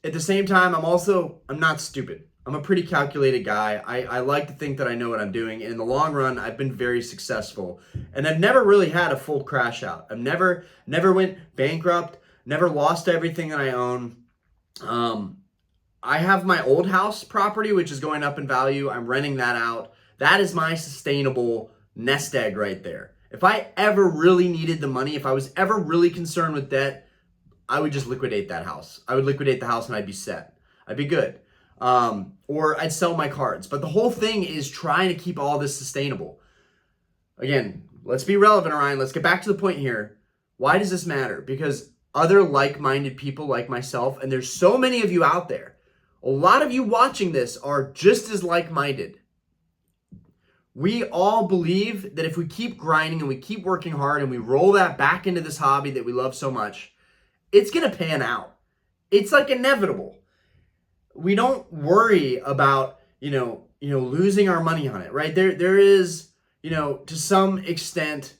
at the same time, I'm not stupid. I'm a pretty calculated guy. I like to think that I know what I'm doing. And in the long run, I've been very successful. And I've never really had a full crash out. I've never went bankrupt, never lost everything that I own. I have my old house property, which is going up in value. I'm renting that out. That is my sustainable nest egg right there. If I ever really needed the money, if I was ever really concerned with debt, I would just liquidate that house. I would liquidate the house and I'd be set. I'd be good. Or I'd sell my cards. But the whole thing is trying to keep all this sustainable. Again, let's be relevant, Orion. Let's get back to the point here. Why does this matter? Because other like-minded people like myself, and there's so many of you out there, a lot of you watching this are just as like-minded. We all believe that if we keep grinding and we keep working hard and we roll that back into this hobby that we love so much, it's going to pan out. It's like inevitable. We don't worry about, losing our money on it, right? There is, to some extent,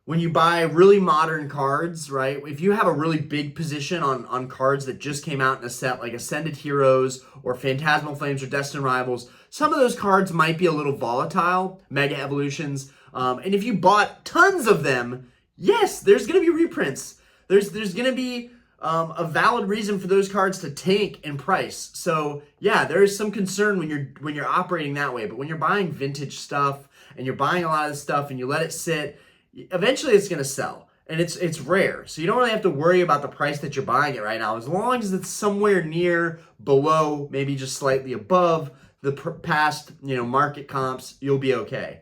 when you buy really modern cards, right? If you have a really big position on cards that just came out in a set like Ascended Heroes or Phantasmal Flames or Destined Rivals, some of those cards might be a little volatile, Mega Evolutions. And if you bought tons of them, yes, there's going to be reprints. There's going to be a valid reason for those cards to tank in price. So yeah, there is some concern when you're operating that way. But when you're buying vintage stuff and you're buying a lot of this stuff and you let it sit, eventually it's going to sell. And it's rare. So you don't really have to worry about the price that you're buying it right now. As long as it's somewhere near, below, maybe just slightly above the past market comps, you'll be okay.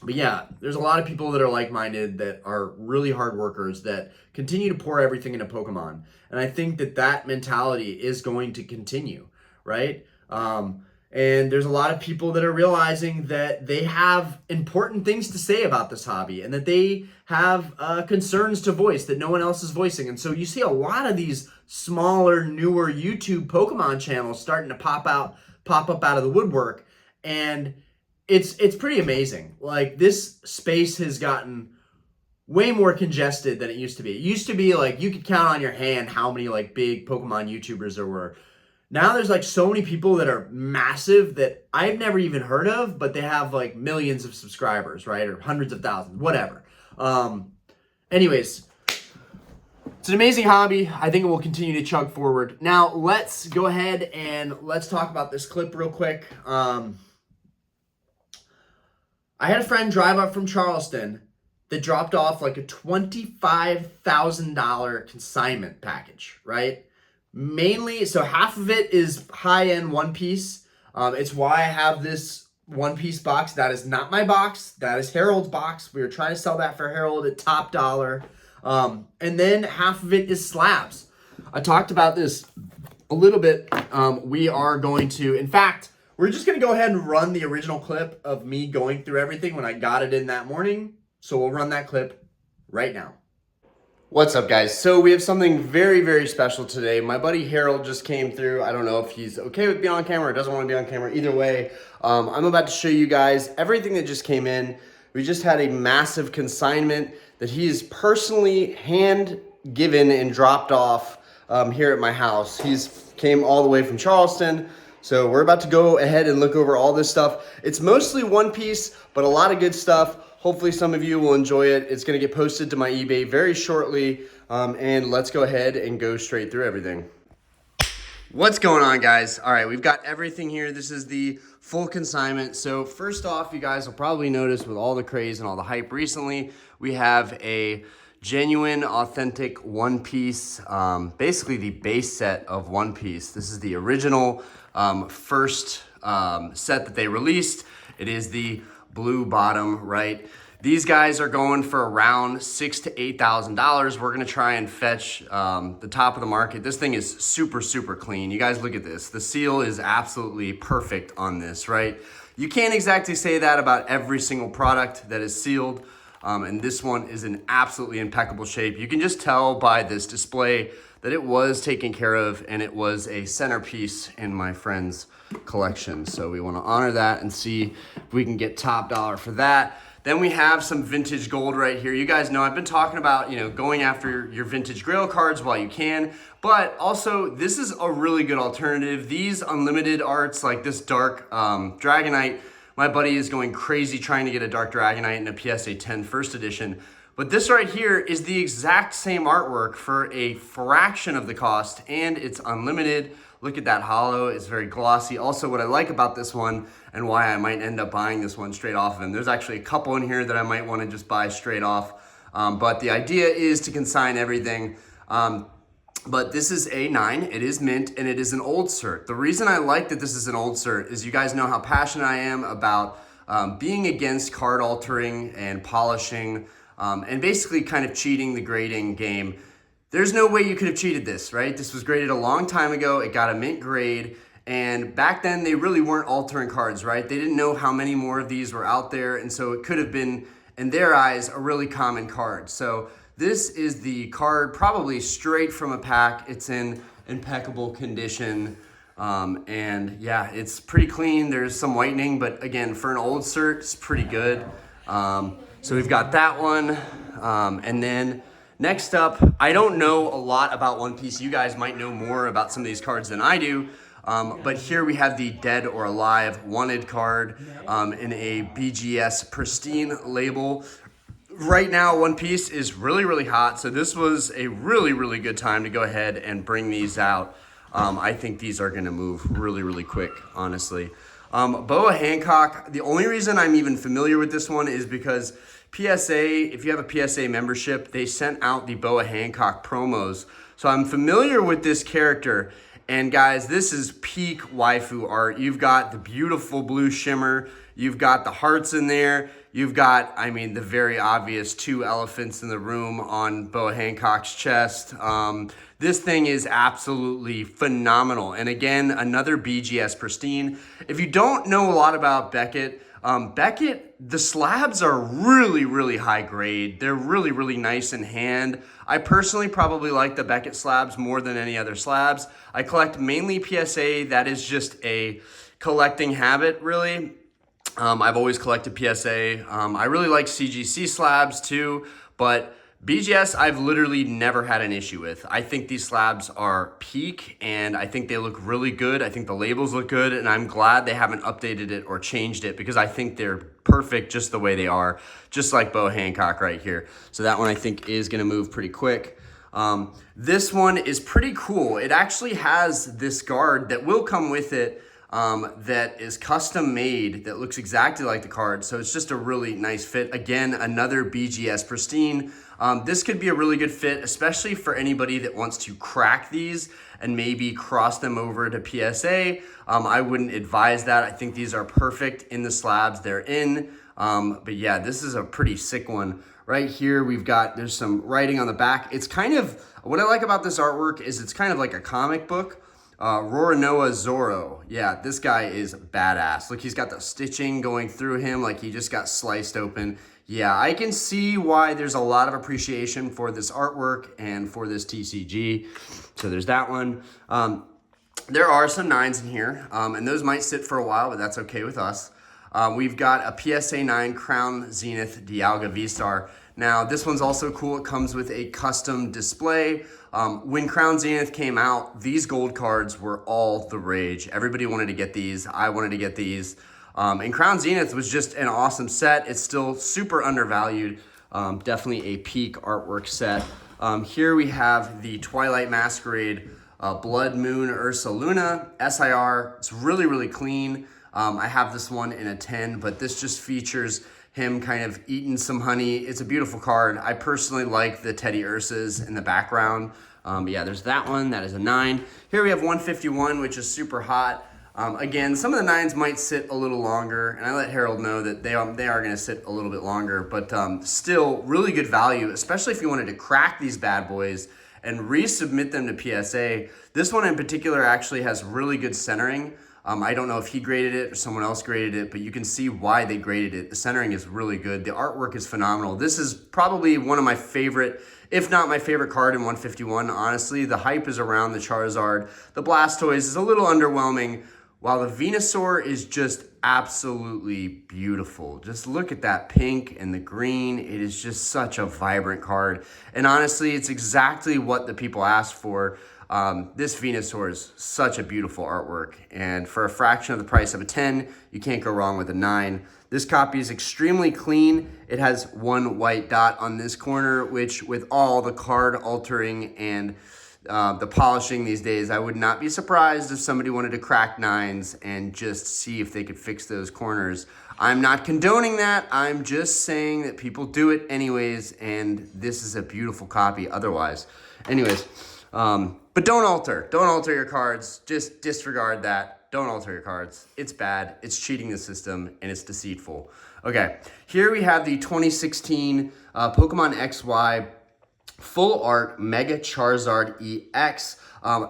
But yeah, there's a lot of people that are like-minded, that are really hard workers, that continue to pour everything into Pokemon. And I think that mentality is going to continue, right? And there's a lot of people that are realizing that they have important things to say about this hobby and that they have concerns to voice that no one else is voicing. And so you see a lot of these smaller, newer YouTube Pokemon channels starting to pop up out of the woodwork. And it's pretty amazing. Like, this space has gotten way more congested than it used to be. It used to be like you could count on your hand how many like big Pokemon YouTubers there were. Now there's like so many people that are massive that I've never even heard of, but they have like millions of subscribers, right? Or hundreds of thousands, whatever. Anyways, it's an amazing hobby. I think it will continue to chug forward. Now let's go ahead and let's talk about this clip real quick. I had a friend drive up from Charleston that dropped off like a $25,000 consignment package, right? Mainly, so half of it is high-end One Piece. It's why I have this One Piece box. That is not my box. That is Harold's box. We were trying to sell that for Harold at top dollar. And then half of it is slabs. I talked about this a little bit. We are going to, in fact, we're just going to go ahead and run the original clip of me going through everything when I got it in that morning. So we'll run that clip right now. What's up, guys? So we have something very, very special today. My buddy Harold just came through. I don't know if he's okay with being on camera or doesn't want to be on camera. Either way, I'm about to show you guys everything that just came in. We just had a massive consignment that he's personally hand-given and dropped off here at my house. He's came all the way from Charleston. So we're about to go ahead and look over all this stuff. It's mostly One Piece, but a lot of good stuff. Hopefully some of you will enjoy it. It's gonna get posted to my eBay very shortly. And let's go ahead and go straight through everything. What's going on, guys? All right, we've got everything here. This is the full consignment. So first off, you guys will probably notice with all the craze and all the hype recently, we have a genuine, authentic One Piece, basically the base set of One Piece. This is the original first set that they released. It is the blue bottom, right? These guys are going for around $6,000 to $8,000. We're gonna try and fetch the top of the market. This thing is super, super clean. You guys look at this. The seal is absolutely perfect on this, right? You can't exactly say that about every single product that is sealed. And this one is in absolutely impeccable shape. You can just tell by this display that it was taken care of and it was a centerpiece in my friend's collection. So we want to honor that and see if we can get top dollar for that. Then we have some vintage gold right here. You guys know I've been talking about, going after your vintage grail cards while you can, but also this is a really good alternative. These unlimited arts like this dark Dragonite, my buddy is going crazy trying to get a dark Dragonite in a PSA 10 first edition. But this right here is the exact same artwork for a fraction of the cost, and it's unlimited. Look at that holo, it's very glossy. Also, what I like about this one and why I might end up buying this one straight off of him, there's actually a couple in here that I might wanna just buy straight off. But the idea is to consign everything. But this is A9, it is mint, and it is an old cert. The reason I like that this is an old cert is you guys know how passionate I am about being against card altering and polishing and basically kind of cheating the grading game. There's no way you could have cheated this, right? This was graded a long time ago. It got a mint grade. And back then they really weren't altering cards, right? They didn't know how many more of these were out there. And so it could have been, in their eyes, a really common card. So this is the card probably straight from a pack. It's in impeccable condition. And yeah, it's pretty clean. There's some whitening, but again, for an old cert, it's pretty good. So we've got that one. And then next up, I don't know a lot about One Piece. You guys might know more about some of these cards than I do. But here we have the Dead or Alive Wanted card in a BGS pristine label. Right now, One Piece is really, really hot. So this was a really, really good time to go ahead and bring these out. I think these are gonna move really, really quick, honestly. Boa Hancock, the only reason I'm even familiar with this one is because PSA, if you have a PSA membership, they sent out the Boa Hancock promos. So I'm familiar with this character. And guys, this is peak waifu art. You've got the beautiful blue shimmer. You've got the hearts in there. You've got, the very obvious two elephants in the room on Boa Hancock's chest. This thing is absolutely phenomenal. And again, another BGS pristine. If you don't know a lot about Beckett, the slabs are really, really high grade. They're really, really nice in hand. I personally probably like the Beckett slabs more than any other slabs. I collect mainly PSA. That is just a collecting habit, really. I've always collected PSA. I really like CGC slabs too, but BGS I've literally never had an issue with. I think these slabs are peak and I think they look really good. I think the labels look good and I'm glad they haven't updated it or changed it because I think they're perfect just the way they are, just like Boa Hancock right here. So that one I think is gonna move pretty quick. This one is pretty cool. It actually has this guard that will come with it. that is custom made that looks exactly like the card. So it's just a really nice fit. Again, another BGS pristine. This could be a really good fit, especially for anybody that wants to crack these and maybe cross them over to PSA. I wouldn't advise that. I think these are perfect in the slabs they're in. But yeah, this is a pretty sick one. Right here, there's some writing on the back. It's kind of, what I like about this artwork is it's kind of like a comic book. Roronoa Zorro. Yeah, this guy is badass. Look, he's got the stitching going through him like he just got sliced open. Yeah, I can see why there's a lot of appreciation for this artwork and for this TCG. So there's that one. There are some 9s in here, and those might sit for a while, but that's okay with us. We've got a PSA 9 Crown Zenith Dialga V-Star. Now, this one's also cool. It comes with a custom display. When Crown Zenith came out, these gold cards were all the rage. Everybody wanted to get these. I wanted to get these. And Crown Zenith was just an awesome set. It's still super undervalued. Definitely a peak artwork set. Here we have the Twilight Masquerade Blood Moon Ursa Luna SIR. It's really, really clean. I have this one in a 10, but this just features him kind of eating some honey. It's a beautiful card. I personally like the Teddy Ursas in the background. But yeah, there's that one. That is a 9. Here we have 151, which is super hot. Again, some of the 9s might sit a little longer, and I let Harold know that they are going to sit a little bit longer, but still really good value, especially if you wanted to crack these bad boys and resubmit them to PSA. This one in particular actually has really good centering. I don't know if he graded it or someone else graded it, but you can see why they graded it. The centering is really good. The artwork is phenomenal. This is probably one of my favorite, if not my favorite card in 151, honestly. The hype is around the Charizard. The Blastoise is a little underwhelming, while the Venusaur is just absolutely beautiful. Just look at that pink and the green. It is just such a vibrant card. And honestly, it's exactly what the people asked for. This Venusaur is such a beautiful artwork, and for a fraction of the price of a 10, you can't go wrong with a 9. This copy is extremely clean. It has one white dot on this corner, which with all the card altering and the polishing these days, I would not be surprised if somebody wanted to crack 9s and just see if they could fix those corners. I'm not condoning that. I'm just saying that people do it anyways, and this is a beautiful copy otherwise. Anyways, but don't alter your cards. Just disregard that. Don't alter your cards. It's bad. It's cheating the system, and it's deceitful. Okay, here we have the 2016 Pokemon XY Full Art Mega Charizard EX.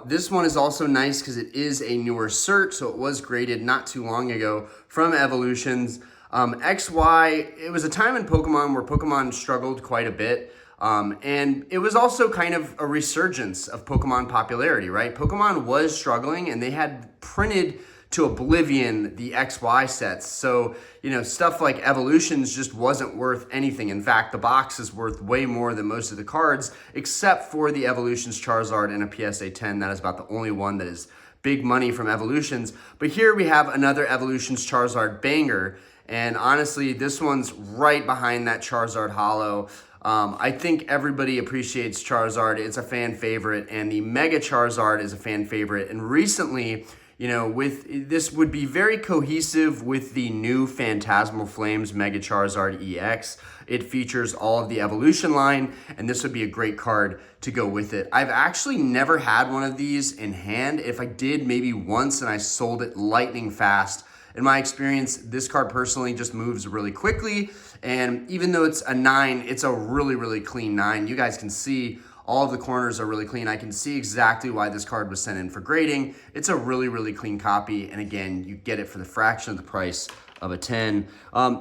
This one is also nice because it is a newer cert, so it was graded not too long ago from Evolutions. XY, it was a time in Pokemon where Pokemon struggled quite a bit. And it was also kind of a resurgence of Pokemon popularity, right? Pokemon was struggling, and they had printed to oblivion the XY sets. So, you know, stuff like Evolutions just wasn't worth anything. In fact, the box is worth way more than most of the cards, except for the Evolutions Charizard and a PSA 10. That is about the only one that is big money from Evolutions. But here we have another Evolutions Charizard banger. And honestly, this one's right behind that Charizard Holo. I think everybody appreciates Charizard. It's a fan favorite, and the Mega Charizard is a fan favorite. And recently, you know, with this would be very cohesive with the new Phantasmal Flames Mega Charizard EX. It features all of the evolution line, and this would be a great card to go with it. I've actually never had one of these in hand. If I did, maybe once, and I sold it lightning fast. In my experience, this card personally just moves really quickly, and even though it's a 9, it's a really, really clean 9. You guys can see all of the corners are really clean. I can see exactly why this card was sent in for grading. It's a really, really clean copy, and again, you get it for the fraction of the price of a 10.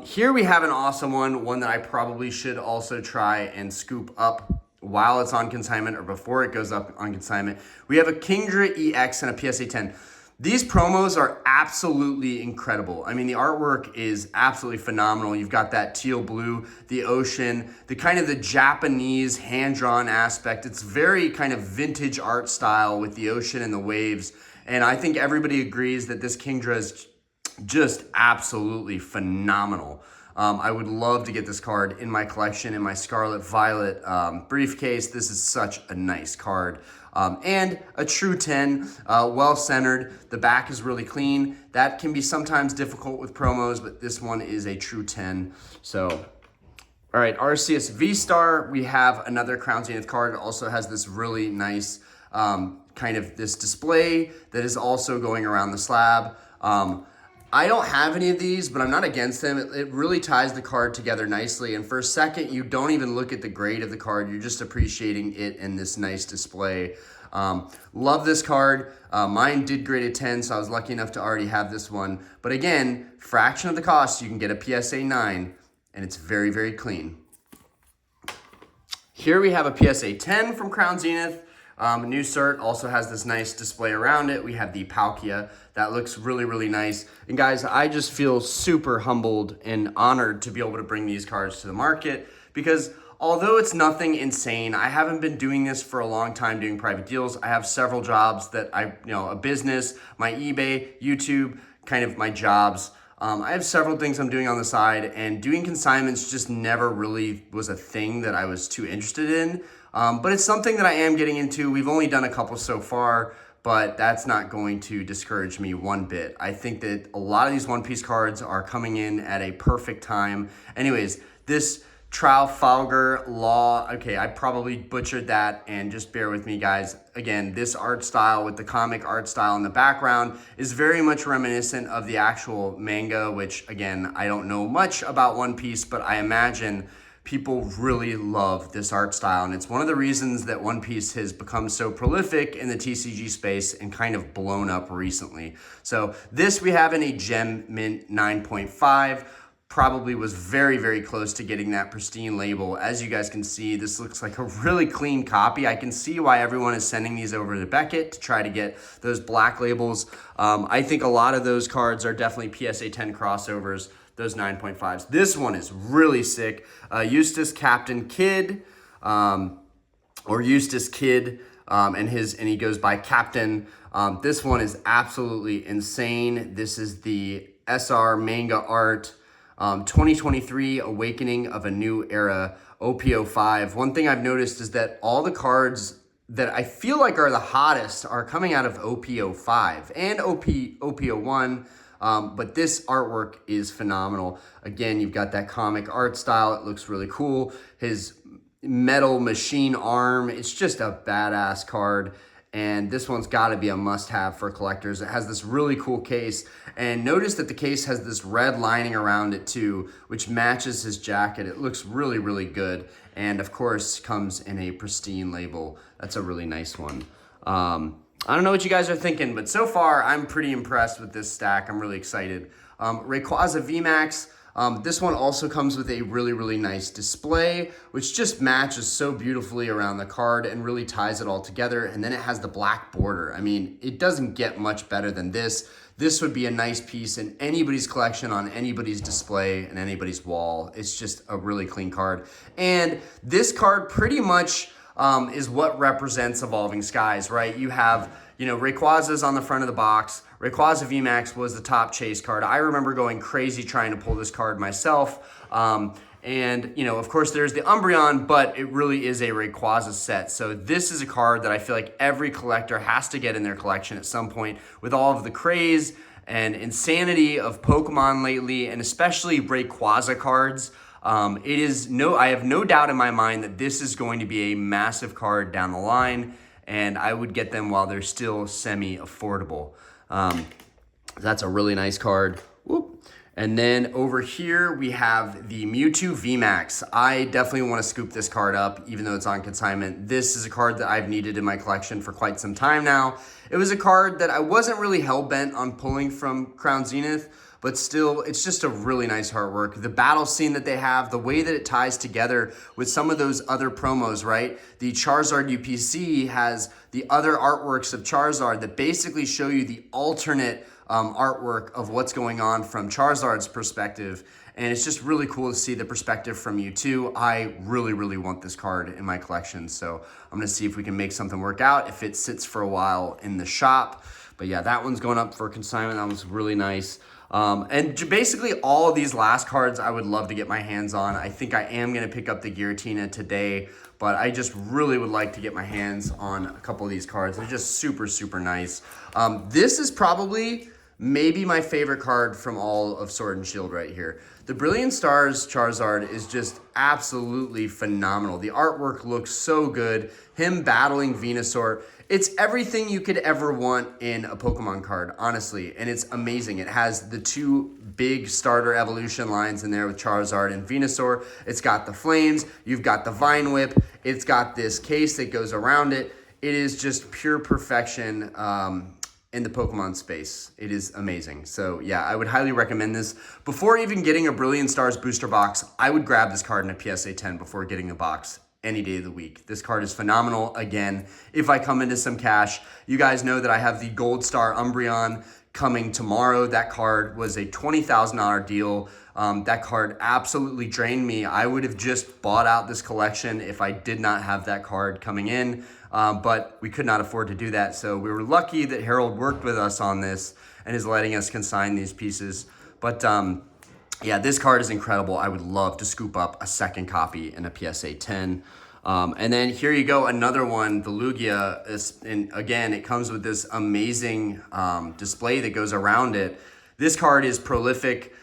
Here we have an awesome one that I probably should also try and scoop up while it's on consignment or before it goes up on consignment. We have a Kingdra EX and a PSA 10. These promos are absolutely incredible. I mean, the artwork is absolutely phenomenal. You've got that teal blue, the ocean, the kind of the Japanese hand-drawn aspect. It's very kind of vintage art style with the ocean and the waves. And I think everybody agrees that this Kingdra is just absolutely phenomenal. I would love to get this card in my collection in my Scarlet Violet briefcase. This is such a nice card. And a true 10, well centered. The back is really clean. That can be sometimes difficult with promos, but this one is a true 10. So, all right, RCS V-Star, we have another Crown Zenith card. It also has this really nice kind of this display that is also going around the slab. I don't have any of these, but I'm not against them. It really ties the card together nicely. And for a second, you don't even look at the grade of the card. You're just appreciating it in this nice display. Love this card. Mine did grade a 10, so I was lucky enough to already have this one. But again, fraction of the cost, you can get a PSA 9, and it's very, very clean. Here we have a PSA 10 from Crown Zenith. New cert also has this nice display around it. We have the Palkia. That looks really, really nice. And guys, I just feel super humbled and honored to be able to bring these cards to the market because although it's nothing insane, I haven't been doing this for a long time doing private deals. I have several jobs that a business, my eBay, YouTube, kind of my jobs. I have several things I'm doing on the side, and doing consignments just never really was a thing that I was too interested in. But it's something that I am getting into. We've only done a couple so far, but that's not going to discourage me one bit. I think that a lot of these One Piece cards are coming in at a perfect time. Anyways, this Trafalgar Law, okay, I probably butchered that, and just bear with me, guys. Again, this art style with the comic art style in the background is very much reminiscent of the actual manga, which, again, I don't know much about One Piece, but I imagine people really love this art style, and it's one of the reasons that One Piece has become so prolific in the TCG space and kind of blown up recently. So this we have in a Gem Mint 9.5. Probably was very, very close to getting that pristine label. As you guys can see, this looks like a really clean copy. I can see why everyone is sending these over to Beckett to try to get those black labels. I think a lot of those cards are definitely PSA 10 crossovers, those 9.5s. This one is really sick. Eustace Captain Kidd, or Eustace Kidd, and he goes by Captain. This one is absolutely insane. This is the SR manga art. 2023 Awakening of a New Era, OP05. One thing I've noticed is that all the cards that I feel like are the hottest are coming out of OP05 and OP01, but this artwork is phenomenal. Again, you've got that comic art style. It looks really cool. His metal machine arm, it's just a badass card. And this one's got to be a must-have for collectors. It has this really cool case. And notice that the case has this red lining around it too, which matches his jacket. It looks really, really good. And of course, comes in a pristine label. That's a really nice one. I don't know what you guys are thinking, but so far, I'm pretty impressed with this stack. I'm really excited. Rayquaza VMAX. This one also comes with a really, really nice display, which just matches so beautifully around the card and really ties it all together. And then it has the black border. I mean, it doesn't get much better than this. This would be a nice piece in anybody's collection, on anybody's display, and anybody's wall. It's just a really clean card. And this card pretty much is what represents Evolving Skies, right? You have, Rayquaza's on the front of the box. Rayquaza VMAX was the top chase card. I remember going crazy trying to pull this card myself. And, of course, there's the Umbreon, but it really is a Rayquaza set. So this is a card that I feel like every collector has to get in their collection at some point with all of the craze and insanity of Pokemon lately, and especially Rayquaza cards. I have no doubt in my mind that this is going to be a massive card down the line, and I would get them while they're still semi-affordable. That's a really nice card. Whoop. And then over here, we have the Mewtwo VMAX. I definitely want to scoop this card up, even though it's on consignment. This is a card that I've needed in my collection for quite some time now. It was a card that I wasn't really hell-bent on pulling from Crown Zenith, but still, it's just a really nice artwork. The battle scene that they have, the way that it ties together with some of those other promos, right? The Charizard UPC has the other artworks of Charizard that basically show you the alternate artwork of what's going on from Charizard's perspective. And it's just really cool to see the perspective from you too. I really, really want this card in my collection. So I'm gonna see if we can make something work out if it sits for a while in the shop. But yeah, that one's going up for consignment. That one's really nice. Basically all of these last cards I would love to get my hands on. I think I am going to pick up the Giratina today, but I just really would like to get my hands on a couple of these cards. They're just super, super nice. This is probably maybe my favorite card from all of Sword and Shield right here. The Brilliant Stars Charizard is just absolutely phenomenal. The artwork looks so good. Him battling Venusaur. It's everything you could ever want in a Pokemon card, honestly, and it's amazing. It has the two big starter evolution lines in there with Charizard and Venusaur. It's got the flames, you've got the Vine Whip, it's got this case that goes around it. It is just pure perfection in the Pokemon space. It is amazing. So yeah, I would highly recommend this. Before even getting a Brilliant Stars booster box, I would grab this card in a PSA 10 before getting the box any day of the week. This card is phenomenal. Again, if I come into some cash, you guys know that I have the Gold Star Umbreon coming tomorrow. That card was a $20,000 deal. That card absolutely drained me. I would have just bought out this collection if I did not have that card coming in, but we could not afford to do that. So we were lucky that Harold worked with us on this and is letting us consign these pieces. But yeah, this card is incredible. I would love to scoop up a second copy in a PSA 10. And then here you go, another one, the Lugia. And again, it comes with this amazing display that goes around it. This card is prolific.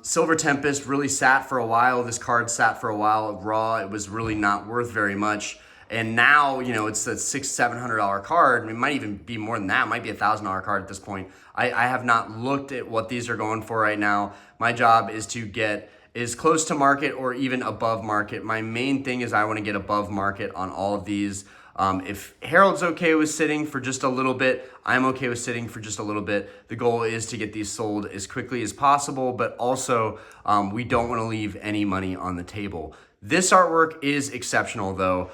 Silver Tempest really sat for a while. This card sat for a while raw. It was really not worth very much. And now, you know, it's a $600-700 card. It might even be more than that. It might be a $1,000 card at this point. I have not looked at what these are going for right now. My job is to get as close to market or even above market. My main thing is I want to get above market on all of these. If Harold's okay with sitting for just a little bit, I'm okay with sitting for just a little bit. The goal is to get these sold as quickly as possible, but also we don't want to leave any money on the table. This artwork is exceptional though.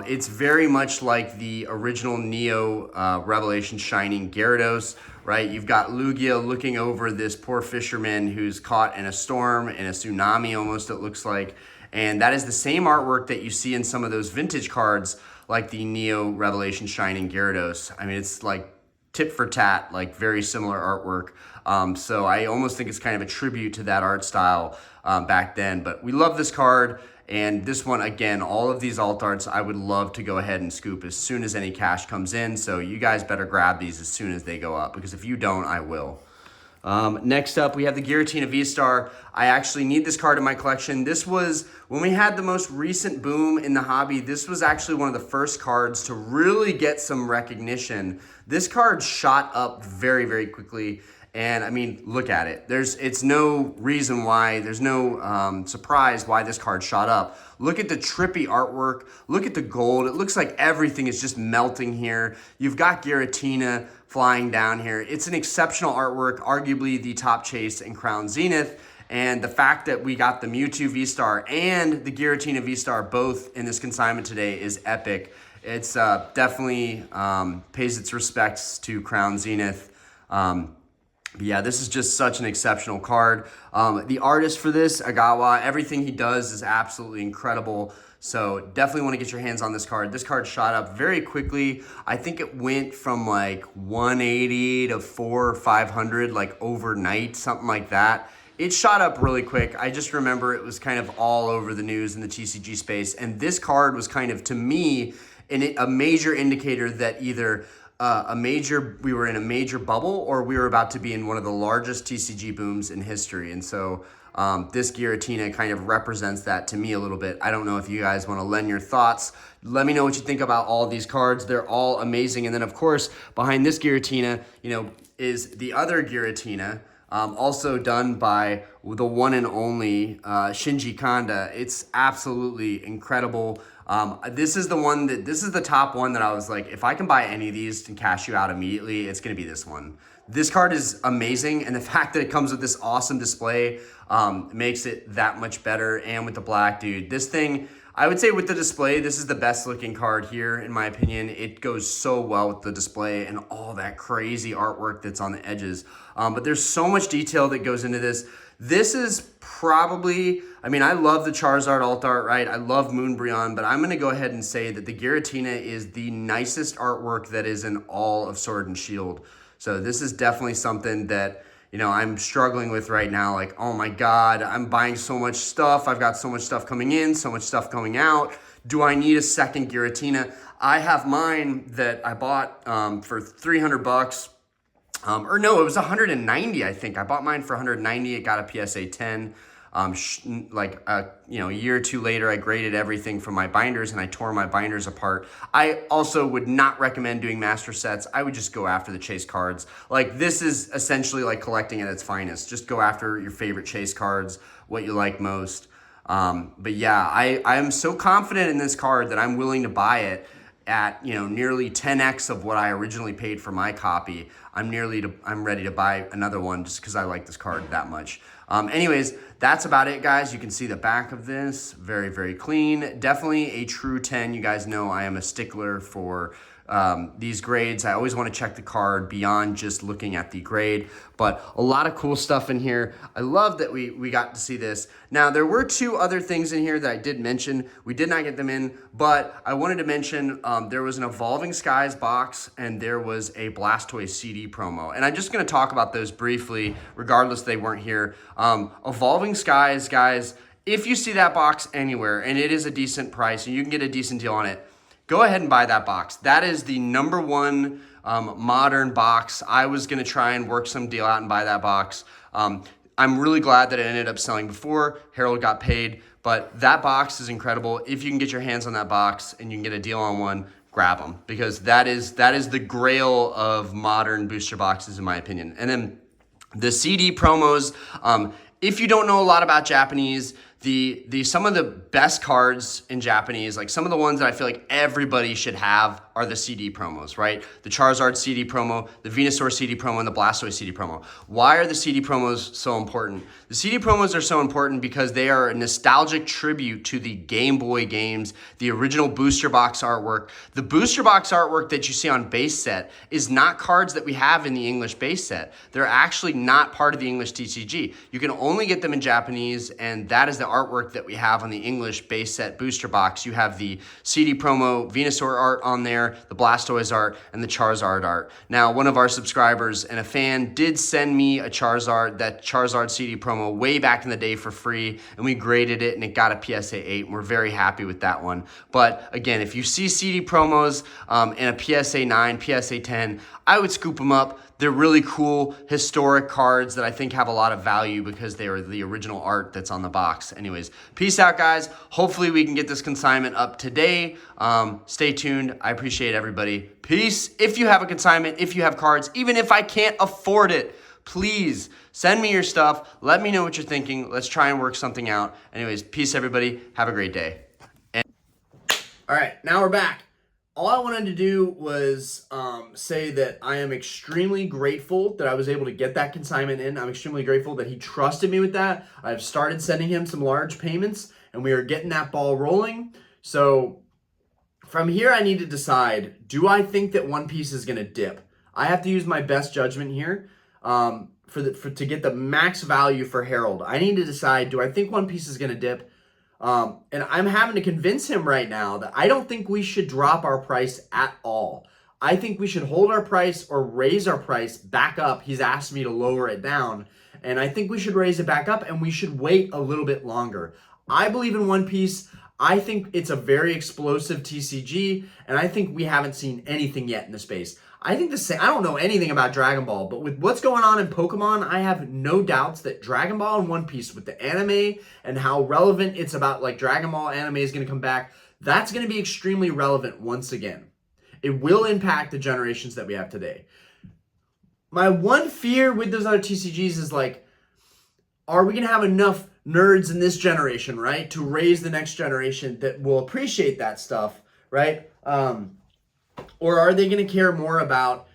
It's very much like the original Neo Revelation Shining Gyarados, right? You've got Lugia looking over this poor fisherman who's caught in a storm, in a tsunami almost it looks like. And that is the same artwork that you see in some of those vintage cards like the Neo Revelation Shining Gyarados. I mean, it's like tit for tat, like very similar artwork. So I almost think it's kind of a tribute to that art style back then. But we love this card. And this one, again, all of these alt arts, I would love to go ahead and scoop as soon as any cash comes in. So you guys better grab these as soon as they go up, because if you don't, I will. Next up, we have the Giratina V-Star. I actually need this card in my collection. This was, when we had the most recent boom in the hobby, this was actually one of the first cards to really get some recognition. This card shot up very, very quickly. And I mean, look at it. It's no reason why, there's no surprise why this card shot up. Look at the trippy artwork. Look at the gold. It looks like everything is just melting here. You've got Giratina flying down here. It's an exceptional artwork, arguably the top chase in Crown Zenith. And the fact that we got the Mewtwo V-Star and the Giratina V-Star both in this consignment today is epic. It's definitely pays its respects to Crown Zenith. Yeah, this is just such an exceptional card. The artist for this, Agawa, everything he does is absolutely incredible. So definitely want to get your hands on this card. This card shot up very quickly. I think it went from like 180 to 400 or 500 like overnight, something like that. It shot up really quick. I just remember it was kind of all over the news in the TCG space. And this card was kind of, to me, a major indicator that either we were in a major bubble or we were about to be in one of the largest TCG booms in history. And so this Giratina kind of represents that to me a little bit. I don't know if you guys want to lend your thoughts. Let me know what you think about all these cards. They're all amazing. And then of course, behind this Giratina, you know, is the other Giratina, also done by the one and only Shinji Kanda. It's absolutely incredible. This is the top one that I was like, if I can buy any of these and cash you out immediately, it's going to be this one. This card is amazing, and the fact that it comes with this awesome display makes it that much better. And with the black, dude, this thing, I would say with the display, this is the best looking card here, in my opinion. It goes so well with the display and all that crazy artwork that's on the edges. But there's so much detail that goes into this. This is probably, I mean, I love the Charizard alt art, right? I love Moonbreon, but I'm going to go ahead and say that the Giratina is the nicest artwork that is in all of Sword and Shield. So this is definitely something that, I'm struggling with right now. Like, oh my God, I'm buying so much stuff. I've got so much stuff coming in, so much stuff going out. Do I need a second Giratina? I have mine that I bought for $300. Or no, it was 190, I think. I bought mine for 190. It got a PSA 10. A year or two later, I graded everything from my binders and I tore my binders apart. I also would not recommend doing master sets. I would just go after the chase cards. Like, this is essentially like collecting at its finest. Just go after your favorite chase cards, what you like most. But yeah, I am so confident in this card that I'm willing to buy it at nearly 10x of what I originally paid for my copy. I'm ready to buy another one just because I like this card that much. Anyways, that's about it, guys. You can see the back of this, very, very clean. Definitely a true 10. You guys know I am a stickler for these grades. I always want to check the card beyond just looking at the grade, but a lot of cool stuff in here. I love that we got to see this. Now, there were two other things in here that I did mention. We did not get them in, but I wanted to mention there was an Evolving Skies box and there was a Blastoise CD promo. And I'm just going to talk about those briefly, regardless they weren't here. Evolving Skies, guys, if you see that box anywhere and it is a decent price and you can get a decent deal on it, go ahead and buy that box. That is the number one modern box. I was going to try and work some deal out and buy that box. I'm really glad that it ended up selling before Harold got paid, but that box is incredible. If you can get your hands on that box and you can get a deal on one, grab them, because that is the grail of modern booster boxes, in my opinion. And then the CD promos, if you don't know a lot about Japanese, some of the best cards in Japanese, like some of the ones that I feel like everybody should have, are the CD promos, right? The Charizard CD promo, the Venusaur CD promo, and the Blastoise CD promo. Why are the CD promos so important? The CD promos are so important because they are a nostalgic tribute to the Game Boy games, the original booster box artwork. The booster box artwork that you see on base set is not cards that we have in the English base set. They're actually not part of the English TCG. You can only get them in Japanese, and that is the artwork that we have on the English base set booster box. You have the CD promo Venusaur art on there, the Blastoise art, and the Charizard art. Now, one of our subscribers and a fan did send me that Charizard CD promo way back in the day for free, and we graded it and it got a PSA 8, and we're very happy with that one. But again, if you see CD promos in a PSA 9, PSA 10, I would scoop them up. They're really cool, historic cards that I think have a lot of value because they are the original art that's on the box. Anyways, peace out, guys. Hopefully we can get this consignment up today. Stay tuned. I appreciate everybody. Peace. If you have a consignment, if you have cards, even if I can't afford it, please send me your stuff. Let me know what you're thinking. Let's try and work something out. Anyways, peace, everybody. Have a great day. All right, now we're back. All I wanted to do was say that I am extremely grateful that I was able to get that consignment in. I'm extremely grateful that he trusted me with that. I've started sending him some large payments, and we are getting that ball rolling. So from here, I need to decide, do I think that One Piece is going to dip? I have to use my best judgment here to get the max value for Harold. I need to decide, do I think One Piece is going to dip? And I'm having to convince him right now that I don't think we should drop our price at all. I think we should hold our price or raise our price back up. He's asked me to lower it down, and I think we should raise it back up, and we should wait a little bit longer. I believe in One Piece. I think it's a very explosive TCG, and I think we haven't seen anything yet in the space. I think I don't know anything about Dragon Ball, but with what's going on in Pokemon, I have no doubts that Dragon Ball and One Piece, with the anime and how relevant it's about, like Dragon Ball anime is going to come back, that's going to be extremely relevant once again. It will impact the generations that we have today. My one fear with those other TCGs is, like, are we going to have enough nerds in this generation, right, to raise the next generation that will appreciate that stuff, right? Or are they going to care more about,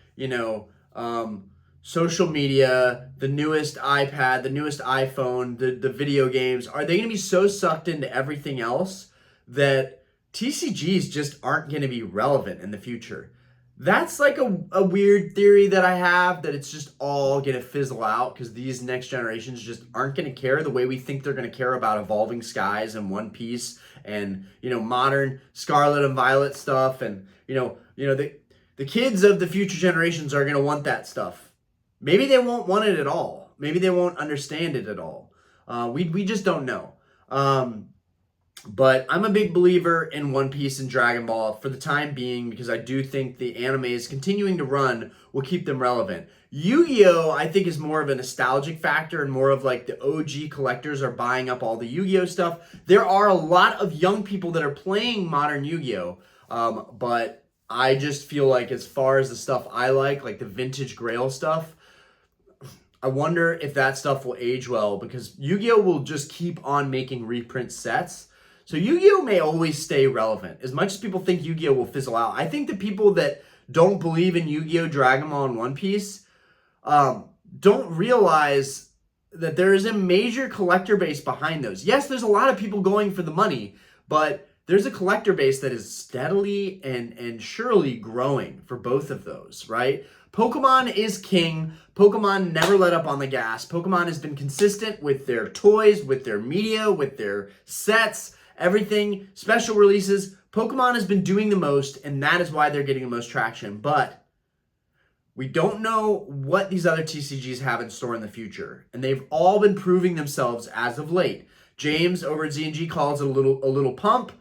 social media, the newest iPad, the newest iPhone, the video games? Are they going to be so sucked into everything else that TCGs just aren't going to be relevant in the future? That's like a weird theory that I have, that it's just all going to fizzle out because these next generations just aren't going to care the way we think they're going to care about Evolving Skies and One Piece and, modern Scarlet and Violet stuff. And, the kids of the future generations are going to want that stuff. Maybe they won't want it at all. Maybe they won't understand it at all. We just don't know. But I'm a big believer in One Piece and Dragon Ball for the time being, because I do think the animes continuing to run will keep them relevant. Yu-Gi-Oh! I think is more of a nostalgic factor, and more of like the OG collectors are buying up all the Yu-Gi-Oh! Stuff. There are a lot of young people that are playing modern Yu-Gi-Oh! But I just feel like as far as the stuff I like the vintage Grail stuff, I wonder if that stuff will age well, because Yu-Gi-Oh! Will just keep on making reprint sets. So Yu-Gi-Oh! May always stay relevant. As much as people think Yu-Gi-Oh! Will fizzle out, I think the people that don't believe in Yu-Gi-Oh!, Dragon Ball, and One Piece don't realize that there is a major collector base behind those. Yes, there's a lot of people going for the money, but there's a collector base that is steadily and surely growing for both of those, right? Pokemon is king. Pokemon never let up on the gas. Pokemon has been consistent with their toys, with their media, with their sets, everything, special releases. Pokemon has been doing the most, and that is why they're getting the most traction. But we don't know what these other TCGs have in store in the future, and they've all been proving themselves as of late. James over at Z&G calls it a little pump.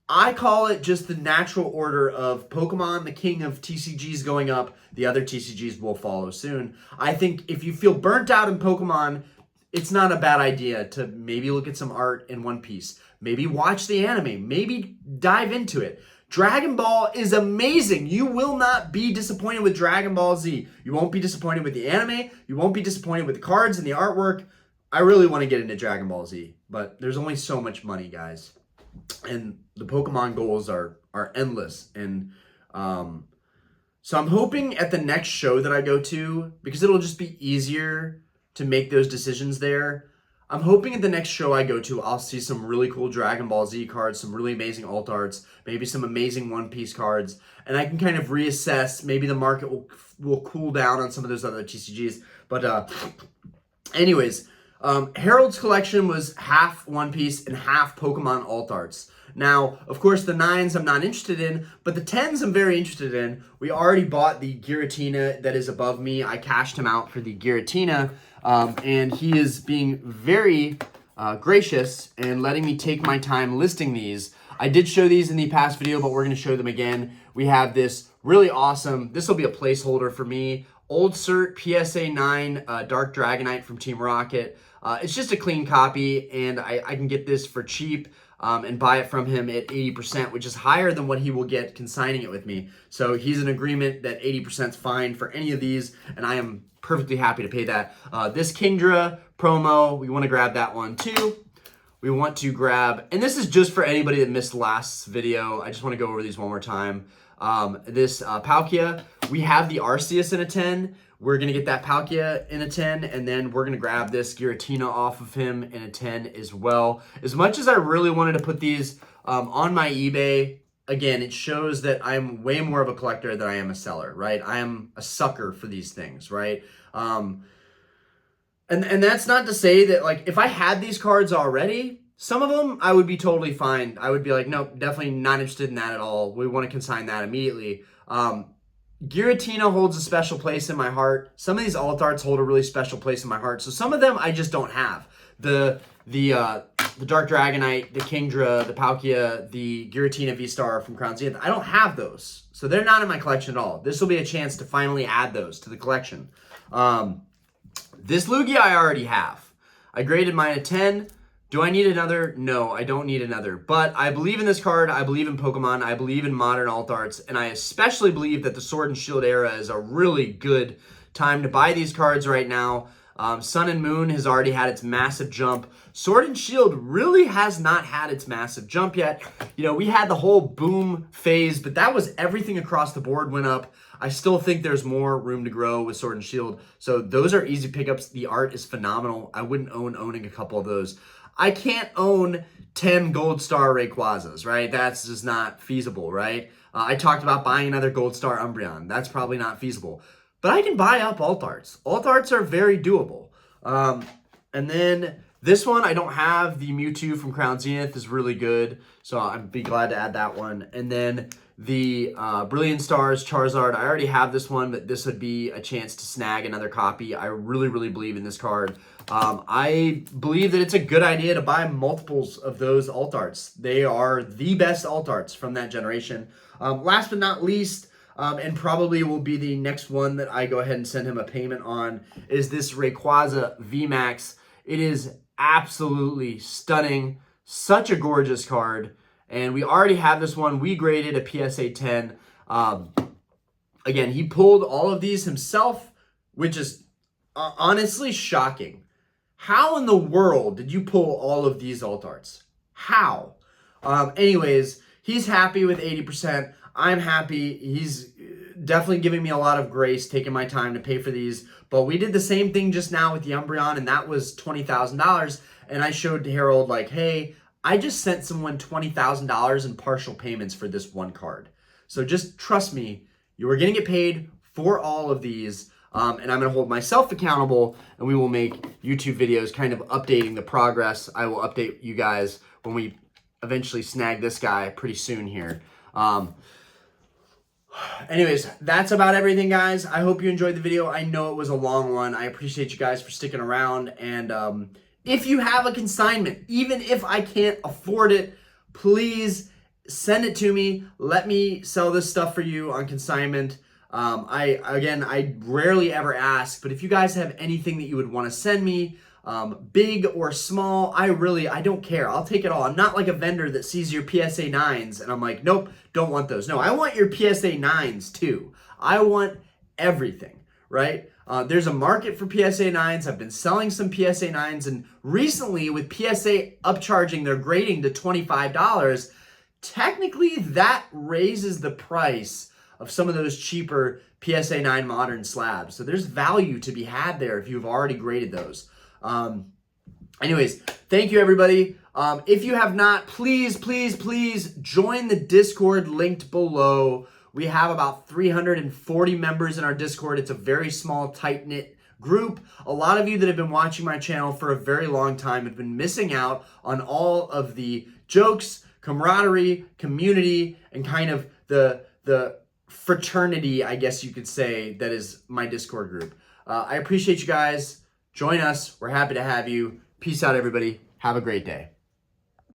I call it just the natural order of Pokemon, the king of TCGs, going up. The other TCGs will follow soon. I think if you feel burnt out in Pokemon, it's not a bad idea to maybe look at some art in One Piece. Maybe watch the anime. Maybe dive into it. Dragon Ball is amazing. You will not be disappointed with Dragon Ball Z. You won't be disappointed with the anime. You won't be disappointed with the cards and the artwork. I really want to get into Dragon Ball Z, but there's only so much money, guys. And the Pokemon goals are endless. And so I'm hoping at the next show that I go to, because it'll just be easier to make those decisions there, I'm hoping at the next show I go to, I'll see some really cool Dragon Ball Z cards, some really amazing alt arts, maybe some amazing One Piece cards, and I can kind of reassess. Maybe the market will cool down on some of those other TCGs. But anyways, Harold's collection was half One Piece and half Pokemon alt arts. Now, of course, the 9s I'm not interested in, but the 10s I'm very interested in. We already bought the Giratina that is above me. I cashed him out for the Giratina, and he is being very gracious and letting me take my time listing these. I did show these in the past video, but we're going to show them again. We have this really awesome, this will be a placeholder for me, Old Cert PSA 9 Dark Dragonite from Team Rocket. It's just a clean copy, and I can get this for cheap and buy it from him at 80%, which is higher than what he will get consigning it with me. So he's in agreement that 80% is fine for any of these, and I am perfectly happy to pay that. This Kingdra promo, we want to grab that one too. We want to grab, and this is just for anybody that missed last video. I just want to go over these one more time. This Palkia, we have the Arceus in a 10. We're going to get that Palkia in a 10, and then we're going to grab this Giratina off of him in a 10 as well. As much as I really wanted to put these on my eBay, again, it shows that I'm way more of a collector than I am a seller, right? I am a sucker for these things, right? And that's not to say that, like, if I had these cards already, some of them I would be totally fine. I would be like, nope, definitely not interested in that at all. We want to consign that immediately. Giratina holds a special place in my heart. Some of these alt arts hold a really special place in my heart. So some of them I just don't have. The Dark Dragonite, the Kingdra, the Palkia, the Giratina V-Star from Crown Zenith, I don't have those. So they're not in my collection at all. This will be a chance to finally add those to the collection. This Lugia I already have. I graded mine a 10. Do I need another? No, I don't need another. But I believe in this card. I believe in Pokemon. I believe in modern alt arts. And I especially believe that the Sword and Shield era is a really good time to buy these cards right now. Sun and Moon has already had its massive jump. Sword and Shield really has not had its massive jump yet. You know, we had the whole boom phase, but that was everything across the board went up. I still think there's more room to grow with Sword and Shield. So those are easy pickups. The art is phenomenal. I wouldn't owning a couple of those. I can't own 10 Gold Star Rayquazas, right? That's just not feasible, right? I talked about buying another Gold Star Umbreon. That's probably not feasible. But I can buy up alt arts. Alt arts are very doable. And then this one, I don't have. The Mewtwo from Crown Zenith is really good. So I'd be glad to add that one. And then the Brilliant Stars Charizard. I already have this one, but this would be a chance to snag another copy. I really, really believe in this card. I believe that it's a good idea to buy multiples of those alt arts. They are the best alt arts from that generation. Last but not least, and probably will be the next one that I go ahead and send him a payment on, is this Rayquaza VMAX. It is absolutely stunning. Such a gorgeous card. And we already have this one. We graded a PSA 10. Again, he pulled all of these himself, which is honestly shocking. How in the world did you pull all of these alt arts? How? Anyways, he's happy with 80%. I'm happy. He's definitely giving me a lot of grace, taking my time to pay for these. But we did the same thing just now with the Umbreon, and that was $20,000. And I showed to Harold, like, hey, I just sent someone $20,000 in partial payments for this one card. So just trust me, you are going to get paid for all of these. And I'm going to hold myself accountable, and we will make YouTube videos kind of updating the progress. I will update you guys when we eventually snag this guy pretty soon here. Anyways, that's about everything, guys. I hope you enjoyed the video. I know it was a long one. I appreciate you guys for sticking around. And if you have a consignment, even if I can't afford it, please send it to me. Let me sell this stuff for you on consignment. I rarely ever ask, but if you guys have anything that you would want to send me, big or small, I don't care. I'll take it all. I'm not like a vendor that sees your PSA 9s and I'm like, nope, don't want those. No, I want your PSA 9s too. I want everything, right? There's a market for PSA 9s. I've been selling some PSA 9s, and recently with PSA upcharging their grading to $25, technically that raises the price of some of those cheaper PSA 9 modern slabs. So there's value to be had there if you've already graded those. Anyways, thank you everybody. If you have not, please, please, please join the Discord linked below. We have about 340 members in our Discord. It's a very small, tight-knit group. A lot of you that have been watching my channel for a very long time have been missing out on all of the jokes, camaraderie, community, and kind of the fraternity, I guess you could say, that is my Discord group. I appreciate you guys. Join us. We're happy to have you. Peace out, everybody. Have a great day.